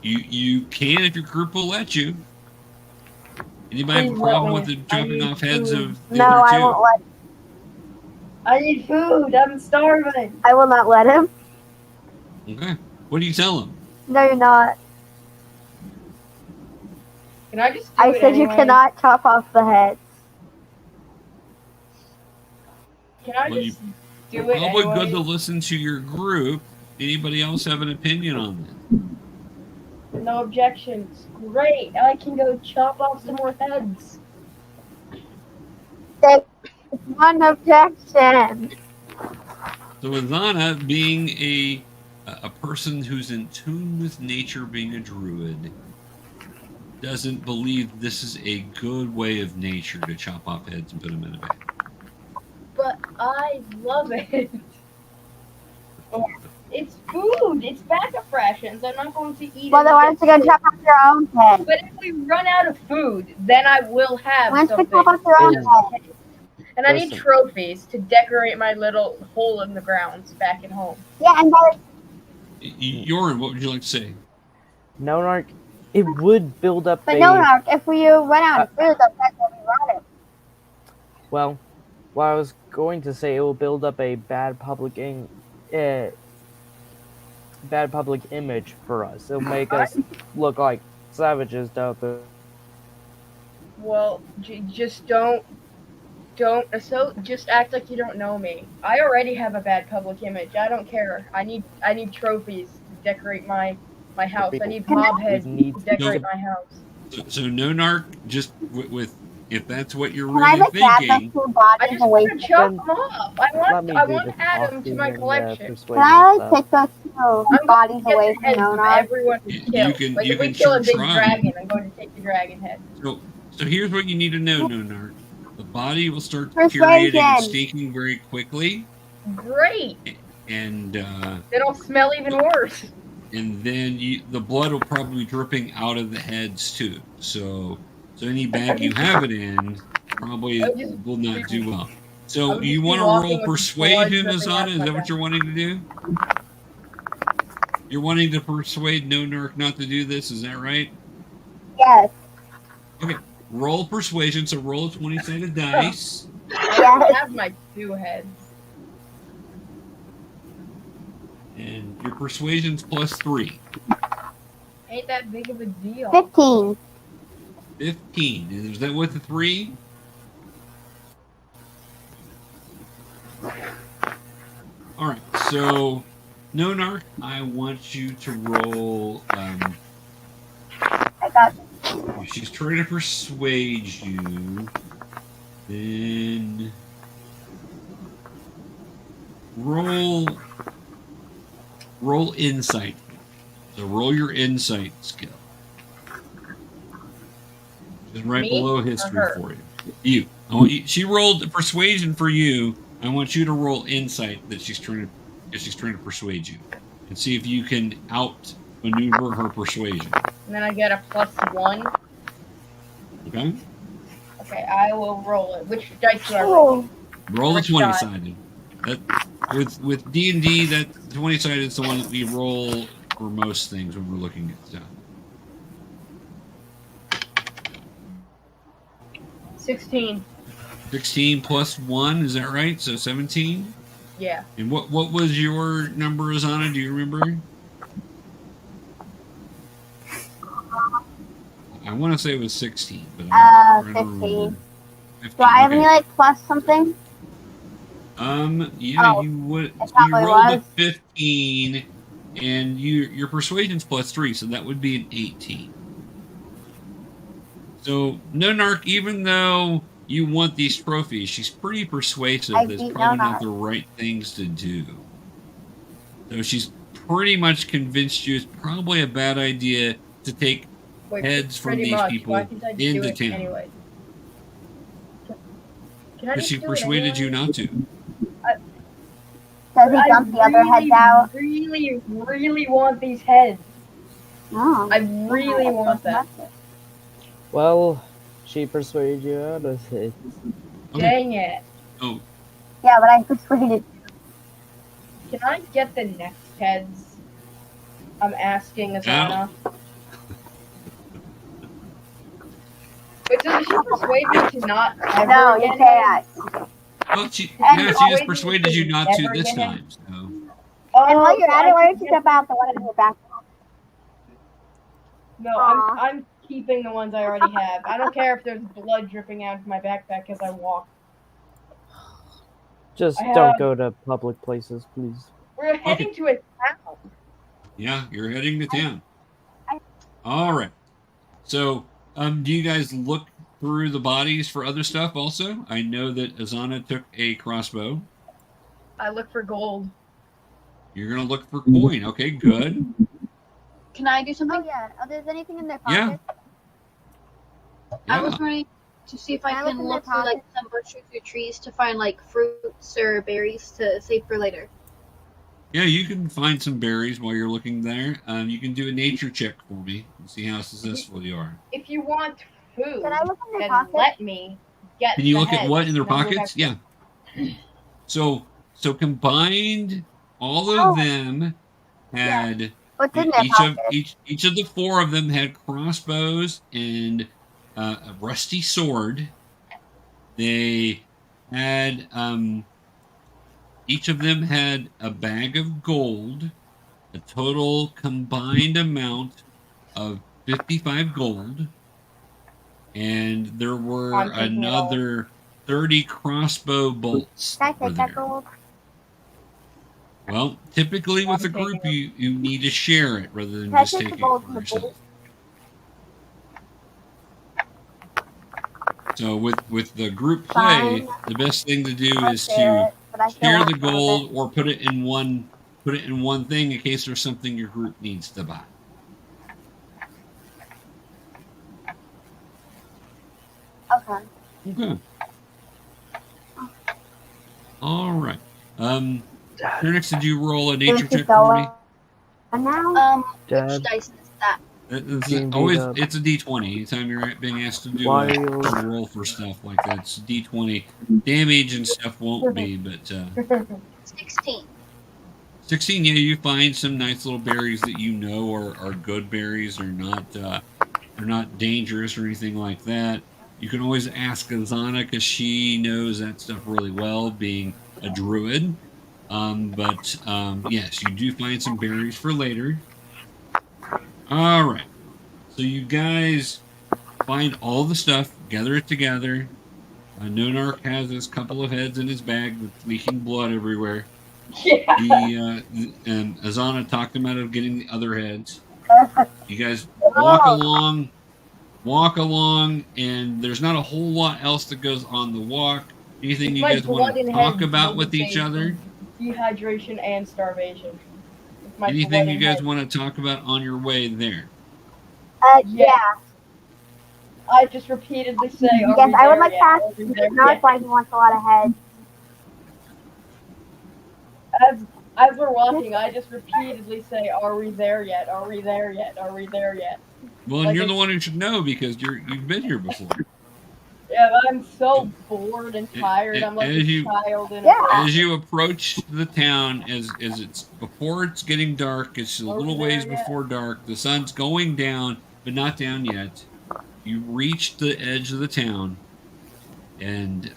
you can if your group will let you. Anybody have a Please let problem me. with the I chopping need off heads food. of the No, other two? I won't let. I need food. I'm starving. I will not let him. Okay. What do you tell them? No, you're not. Can I just do I it said you anyway? cannot chop off the heads. Can I Well, just do it Probably anyway? good to listen to your group. Anybody else have an opinion on that? No objections. Great. I can go chop off some more heads. There's one objection. So Azana, being a person who's in tune with nature, being a druid, doesn't believe this is a good way of nature to chop off heads and put them in a bag. But I love it. It's food. It's backup rations. I'm not going to eat Well, it. then why don't you go chop off your own head? But if we run out of food, then I will have Why don't you something. chop off your own head? And I need Listen. trophies to decorate my little hole in the grounds back at home. Yeah, and Yorrinn, what would you like to say? Noenark, it would build up But a... Noenark, if we run out of food, that's when we run it. Well, what I was going to say, it will build up a bad public image for us. It'll make us look like savages out there. Well, just don't. So just act like you don't know me. I already have a bad public image. I don't care. I need trophies to decorate my house. I need mob heads to decorate my house. So Noenark, just with if that's what you're Can I really have a cat thinking, that's two I bodies just away want from to chop me? them up. I want to add them to my collection. Can I like take those two bodies Get away the from heads of Noenark? everyone we kill. Like if we kill a big dragon, I'm going to take the dragon head. So here's what you need to know, Noenark. The body will start deteriorating and stinking very quickly. Great. And it'll smell even worse. And then the blood will probably be dripping out of the heads too. So any bag you have it in probably will not do well. So you want to roll persuasion, Azana? Is that what you're wanting to do? You're wanting to persuade Noenark not to do this, is that right? Yes. Okay. Roll persuasion, so roll a 20-sided dice. I have my 2 heads. And your persuasion's +3. Ain't that big of a deal. 15. 15. Is that with the 3? Alright, so Noenark, I want you to roll I got if she's trying to persuade you, then roll insight. So roll your insight skill. Just right below history for you. You. She rolled persuasion for you. I want you to roll insight that she's trying to persuade you, and see if you can outmaneuver her persuasion. And then I get a +1. Okay. Okay, I will roll it. Which dice do I roll? Roll the 20-sided. With D&D, that 20-sided is the one that we roll for most things when we're looking at stuff. 16. 16 plus 1, is that right? So 17? Yeah. And what was your number, Azana? Do you remember? I want to say it was 16, but I don't 15. remember. 15. Do I have any like plus something? Yeah, you would. You rolled a 15, and your persuasion's +3, so that would be an 18. So Noenark, even though you want these trophies, she's pretty persuasive. That's probably not the right things to do. So she's pretty much convinced you it's probably a bad idea to take heads from these people into town. Anyway? But she persuaded you not to. Does he dump the other heads out? I really want these heads. Oh, I really want them. Well, she persuaded you out of it. Dang it. Oh. Yeah, but I persuaded. Can I get the next heads? I'm asking Azana. Wait, so did she persuade me to not ever No, you can't. Well, she just persuaded you not to this time. So. And while you're at it, why don't you jump out the one in your back? No, I'm keeping the ones I already have. I don't care if there's blood dripping out of my backpack as I walk. Just don't go to public places, please. We're heading to a town. Yeah, you're heading to town. All right. So, do you guys look through the bodies for other stuff also? I know that Azana took a crossbow. I look for gold. You're going to look for coin. Okay, good. Can I do something? Oh yeah. Oh, there's anything in their pockets? Yeah. I was trying to see if I can look through like some bushes or trees to find like fruits or berries to save for later. Yeah, you can find some berries while you're looking there. You can do a nature check for me and see how successful you are. If you want food, Can I look in their then pockets? let me get Can you the look at heads, what in their and then we'll pockets? have- Yeah. So combined, all of them had What's in their pockets? each of the 4 of them had crossbows and a rusty sword. They had each of them had a bag of gold, a total combined amount of 55 gold, and there were I'm taking it all. another 30 crossbow bolts. Can I were take that there. gold? Well, typically with a I'm group, taking you need to share it rather than Can I just take the take it gold for from the yourself. So with the group play, Fine. the best thing to do I'll is share to it, but I still share want the some of gold it. or put it in one thing in case there's something your group needs to buy. Okay. Okay. All right. TeraNix, did you roll a nature Should we check for me? go now? Which Dad. dice is that? It's Team always beat up. it's a D20. Anytime you're being asked to do Why a are you- roll for stuff like that, it's D20. Damage and stuff won't be, but 16. 16. Yeah, you find some nice little berries that you know are good berries. They're not dangerous or anything like that. You can always ask Azana because she knows that stuff really well, being a druid. But yes, you do find some berries for later. All right. So you guys find all the stuff, gather it together. Noenark has his couple of heads in his bag that's leaking blood everywhere. Yeah. Azana talked him out of getting the other heads. You guys Oh. walk along, and there's not a whole lot else that goes on the walk. Anything you My guys want blood to and talk head about will with be each saved other? from dehydration and starvation. With my Anything blood you and guys head. want to talk about on your way there? Yeah. I just repeatedly say, Yes, are we I would there like yet? to ask Are we there Noenark yet? why he wants a lot of heads. As we're walking, I just repeatedly say, are we there yet? Are we there yet? Are we there yet? Well, and Like you're a- the one who should know because you've been here before. Yeah, I'm so bored and tired. I'm like As a you- child in Yeah. As you approach the town, as it's before it's getting dark, it's a Are we little there ways yet? before dark. The sun's going down, but not down yet. You reach the edge of the town, and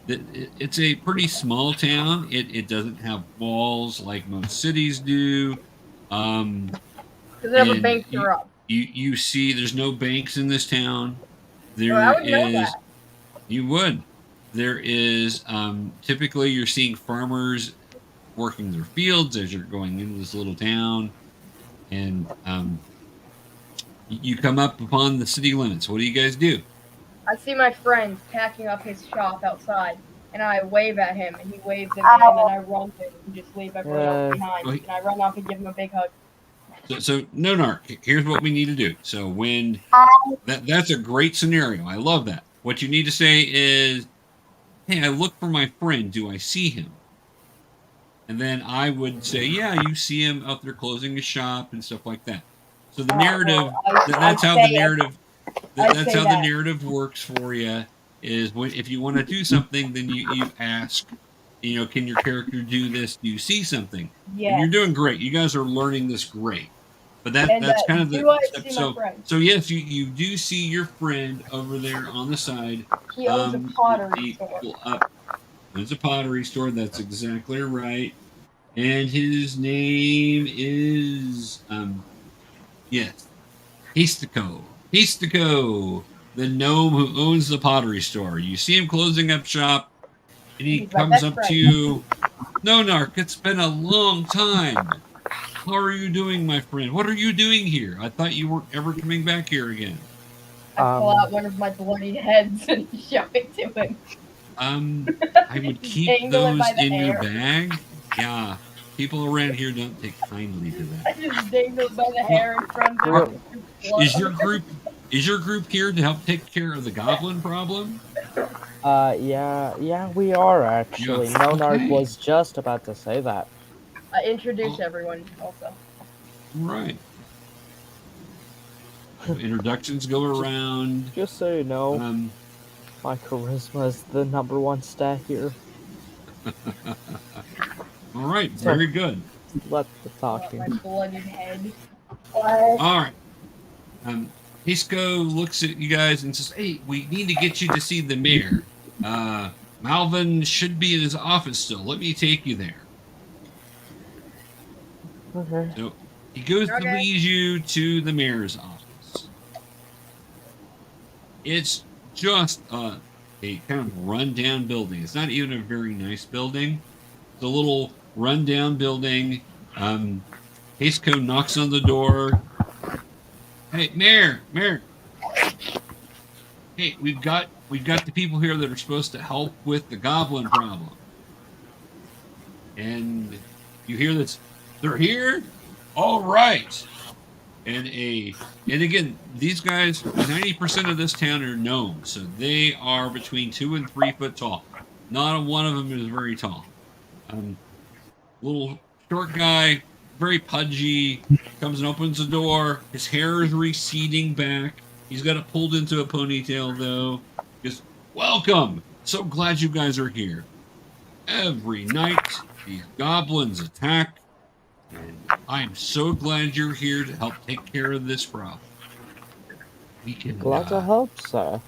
it's a pretty small town. It doesn't have walls like most cities do. Because never And banks are up. You see there's no banks in this town. There I would know is that. you would. There is typically you're seeing farmers working their fields as you're going into this little town, and you come up upon the city limits. What do you guys do? I see my friend packing up his shop outside, and I wave at him, and he waves at me, and then I run to him and just leave everyone else behind, and I run off and give him a big hug. So Noenark, here's what we need to do. So when that's a great scenario. I love that. What you need to say is, hey, I look for my friend. Do I see him? And then I would say, yeah, you see him out there closing his shop and stuff like that. So the narrative, that's how the narrative, that's how the narrative works for you. Is if you want to do something, then you ask, can your character do this? Do you see something? Yeah. And you're doing great. You guys are learning this great. But that's kind of do I the see my friend? so yes, you do see your friend over there on the side. He owns a pottery store. There's a pottery store. That's exactly right. And his name is yes, Histico, the gnome who owns the pottery store. You see him closing up shop, and he comes up to you. Noenark, it's been a long time. How are you doing, my friend? What are you doing here? I thought you weren't ever coming back here again. I pull out one of my bloody heads and show it to him. I would keep those in your bag. Yeah, people around here don't take kindly to that. I just dangle by the hair in front of him. Is your group here to help take care of the goblin problem? Yeah, we are actually. Yeah. Noenark Okay. was just about to say that. I introduce everyone also. Right. So introductions go around. Just so you know, my charisma is the #1 stat here. All right, very good. let the talking. My blooded head. All right. Hisco looks at you guys and says, "Hey, we need to get you to see the mayor. Malvin should be in his office still. Let me take you there." Okay. So he goes to Okay. lead you to the mayor's office. It's just a kind of rundown building. It's not even a very nice building. It's a little rundown building. Hisco knocks on the door. "Hey, Mayor. Hey, we've got the people here that are supposed to help with the goblin problem." And you hear this, "They're here? All right." And again, these guys, 90% of this town are gnomes, so they are between 2 and 3 foot tall. Not a one of them is very tall. Little short guy, very pudgy, comes and opens the door. His hair is receding back. He's got it pulled into a ponytail, though. Just, "Welcome! So glad you guys are here. Every night, these goblins attack, and I'm so glad you're here to help take care of this problem. We can Glad to help, sir.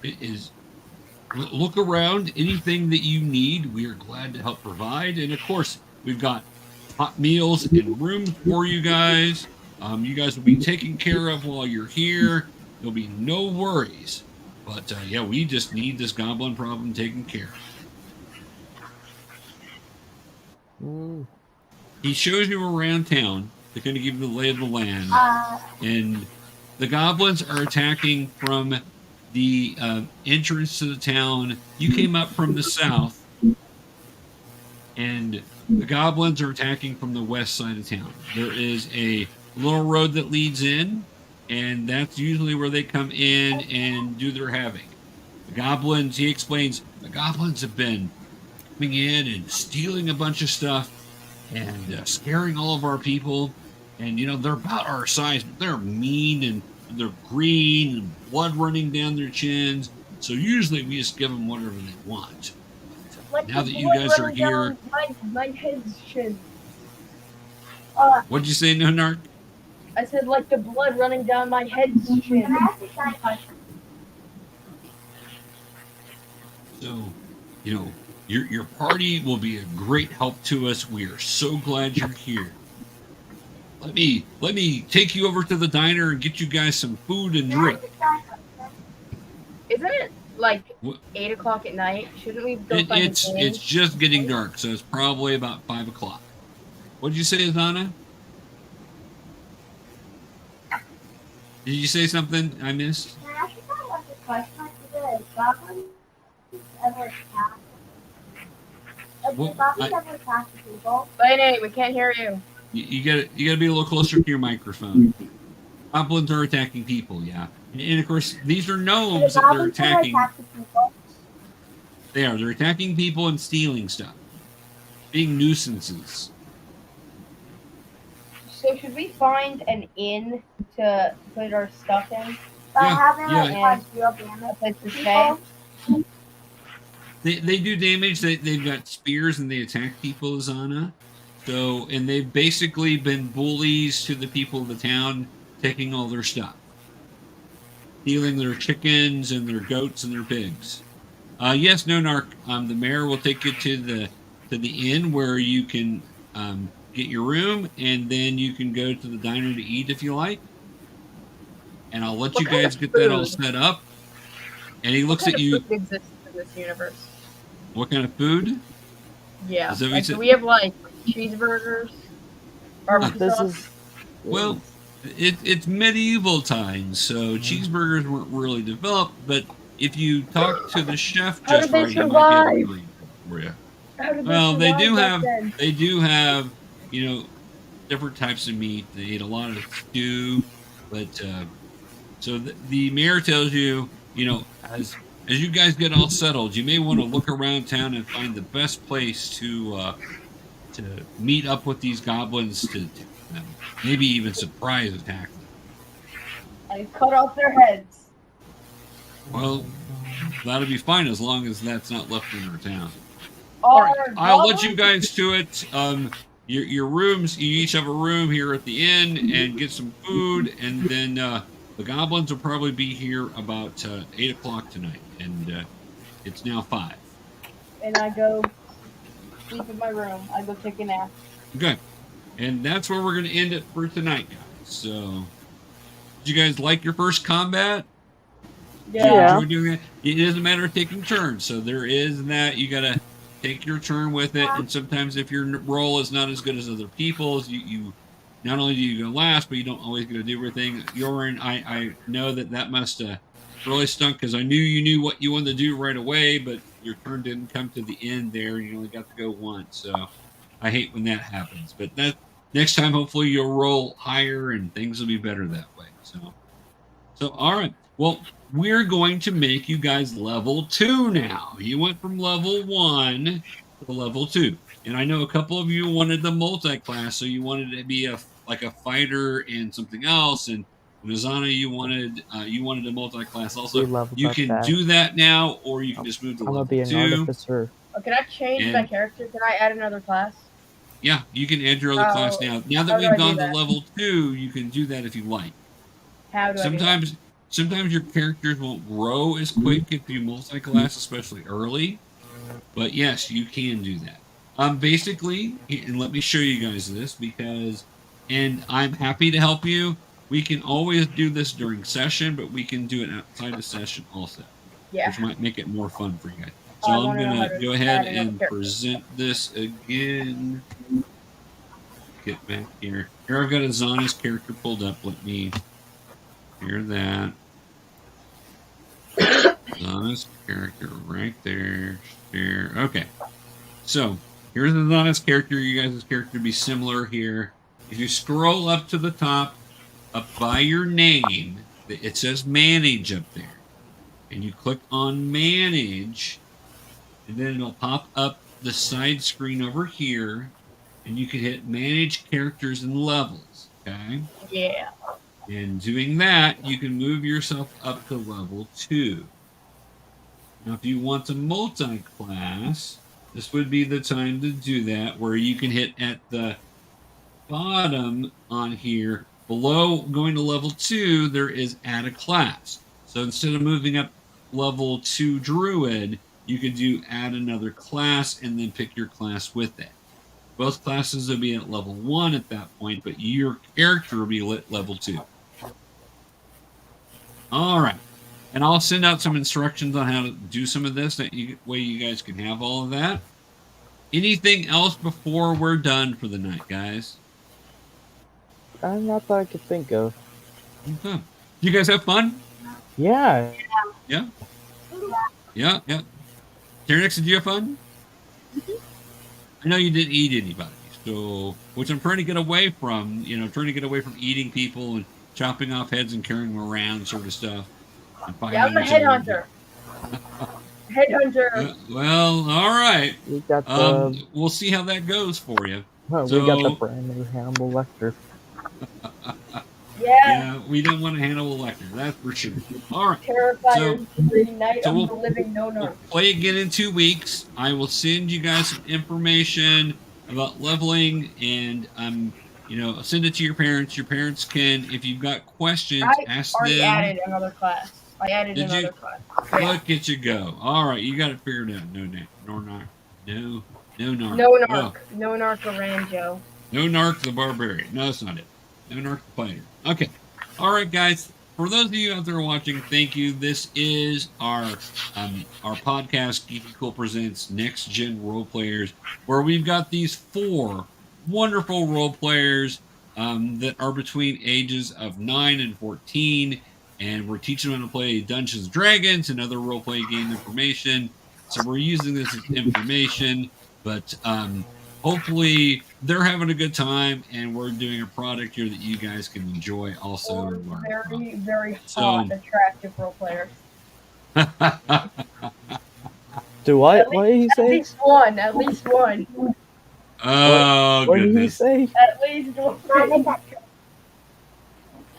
it is look around. Anything that you need, we are glad to help provide. And of course, we've got hot meals and rooms for you guys. You guys will be taken care of while you're here. There'll be no worries. But yeah, we just need this goblin problem taken care of." Mm. He shows you around town. They're going to give you the lay of the land. And the goblins are attacking from the entrance to the town. You came up from the south, and the goblins are attacking from the west side of town. There is a little road that leads in, and that's usually where they come in and do their havoc. The goblins, he explains, the goblins have been coming in and stealing a bunch of stuff and scaring all of our people. And, you know, they're about our size, but they're mean and they're green and blood running down their chins. So usually we just give them whatever they want. Like Now the that you blood guys are running here- down my head's chin. What'd you say, Noenark? I said like the blood running down my head's chin. So, you know, your party will be a great help to us. We are so glad you're here. Let me take you over to the diner and get you guys some food and drink. Isn't it like What? 8 o'clock at night? Shouldn't we go find It's a game? just getting dark, so it's probably about 5 o'clock. What'd you say, Azana? Did you say something I missed? Can I ask you guys a question? Do the goblins ever attack? Do Well, the goblins I- ever attack the people? Wait, Nate, we can't hear you. You gotta be a little closer to your microphone. Goblins are attacking people, yeah. And of course, these are Do the gnomes that they're goblins ever attacking. attack the people? They're attacking people and stealing stuff. Being nuisances. So should we find an inn to put our stuff in? But Yeah, having yeah. like cause real damage A place to to stay? people? They do damage. They've got spears and they attack people, Azana. So, and they've basically been bullies to the people of the town, taking all their stuff. Stealing their chickens and their goats and their pigs. Yes, Noenark, the mayor will take you to the inn where you can get your room, and then you can go to the diner to eat if you like. And I'll let What you kind guys of get that all food? set up. And he looks What at kind you. of food exists in this universe? What kind of food? Yeah. Is that what you Like, said? do we have like cheeseburgers? Barbecue This sauce? is Well, it's medieval times, so cheeseburgers weren't really developed. But if you talk to the chef How just did they right, he might be able to survive? read for you. How did Well, they survive do back have then? you know, different types of meat. They eat a lot of stew, but so the mayor tells you, you know, as you guys get all settled, you may want to look around town and find the best place to meet up with these goblins to maybe even surprise attack them. And cut off their heads. Well, that'll be fine as long as that's not left in our town. All All right, right, I'll let you guys to it. your rooms. You each have a room here at the inn, and get some food, and then the goblins will probably be here about 8 o'clock tonight, and it's now 5. And I go sleep in my room. I go take a nap. Okay, and that's where we're going to end it for tonight, guys. So, did you guys like your first combat? Yeah. Enjoy doing it. It doesn't matter taking turns, so there is that. You got to take your turn with it, and sometimes if your roll is not as good as other people's, you not only do you go last, but you don't always get to do everything. Yorrinn, I know that must have really stunk, because I knew you knew what you wanted to do right away, but your turn didn't come to the end there, and you only got to go once. So I hate when that happens. But that next time, hopefully you'll roll higher, and things will be better that way. So all right. Well, we're going to make you guys level 2 now. You went from level 1 to level 2. And I know a couple of you wanted the multi-class, so you wanted to be like a fighter and something else. And Azana, you wanted a multi-class also. You can do that now, or you can just move to level 2. I'm gonna be an artificer. Oh, can I change my character? Can I add another class? Yeah, you can add your other class now. Now that we've gone to level 2, you can do that if you like. How do I do that? Sometimes your characters won't grow as quick if you multi-class, especially early. But yes, you can do that. Basically, and let me show you guys this, and I'm happy to help you. We can always do this during session, but we can do it outside of session also. Yeah. Which might make it more fun for you guys. So I'm going to go ahead and present this again. Get back here. Here I've got Azana's character pulled up. Let me hear that. Azana's character right there. There. Okay. So here's Azana's character. You guys' character be similar here. If you scroll up to the top, up by your name, it says manage up there. And you click on manage, and then it'll pop up the side screen over here, and you can hit manage characters and levels. Okay? Yeah. And doing that, you can move yourself up to level 2. Now, if you want to multi-class, this would be the time to do that, where you can hit at the bottom on here. Below going to level 2, there is add a class. So instead of moving up level 2 druid, you could do add another class and then pick your class with that. Both classes will be at level 1 at that point, but your character will be at level 2. All right. And I'll send out some instructions on how to do some of this, way you guys can have all of that. Anything else before we're done for the night, guys? Not that I could think of. Okay. You guys have fun? Yeah. Yeah? Yeah. TeraNix, did you have fun? I know you didn't eat anybody, so, which I'm trying to get away from, trying to get away from eating people and chopping off heads and carrying them around sort of stuff. Yeah, I'm a headhunter. Headhunter. Well, all right. We got the, we'll see how that goes for you. we got the brand new Hannibal Lecter. Yeah, we don't want to handle a Lecter, that's for sure. All right. Terrifier, Night of the Living Noenark. We'll play again in 2 weeks. I will send you guys some information about leveling, and send it to your parents. Your parents can, if you've got questions, ask them. I added another class. I added another class. Yeah. Look at you go. All right, you got it figured out. Noenark. Noenark Erangel. Noenark the Barbarian. No, that's not it. Noenark the Fighter. Okay. All right, guys. For those of you out there watching, thank you. This is our podcast, GeekyKOOL Presents Next Gen Role Players, where we've got these 4 wonderful role players that are between ages of 9 and 14, and we're teaching them how to play Dungeons & Dragons and other role-play game information. So we're using this as information, but hopefully they're having a good time, and we're doing a product here that you guys can enjoy also. Very, very hot, attractive role players. Do what? What did he say? At least one. Oh, what goodness. Did he say? At least one.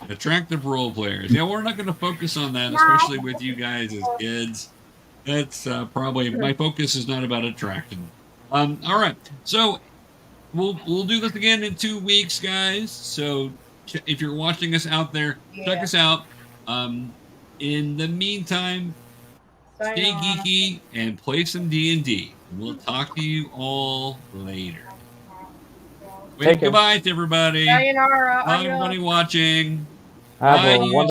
Attractive role players. Yeah, we're not going to focus on that, especially with you guys as kids. That's probably, my focus is not about attracting. All right. So we'll do this again in 2 weeks, guys. So if you're watching us out there, check Yeah. us out. In the meantime, Sign stay off. geeky and play some D&D. We'll talk to you all later. Take care. Goodbye to everybody. Sayonara. Bye, Adios. everybody watching. Have Bye, a wonderful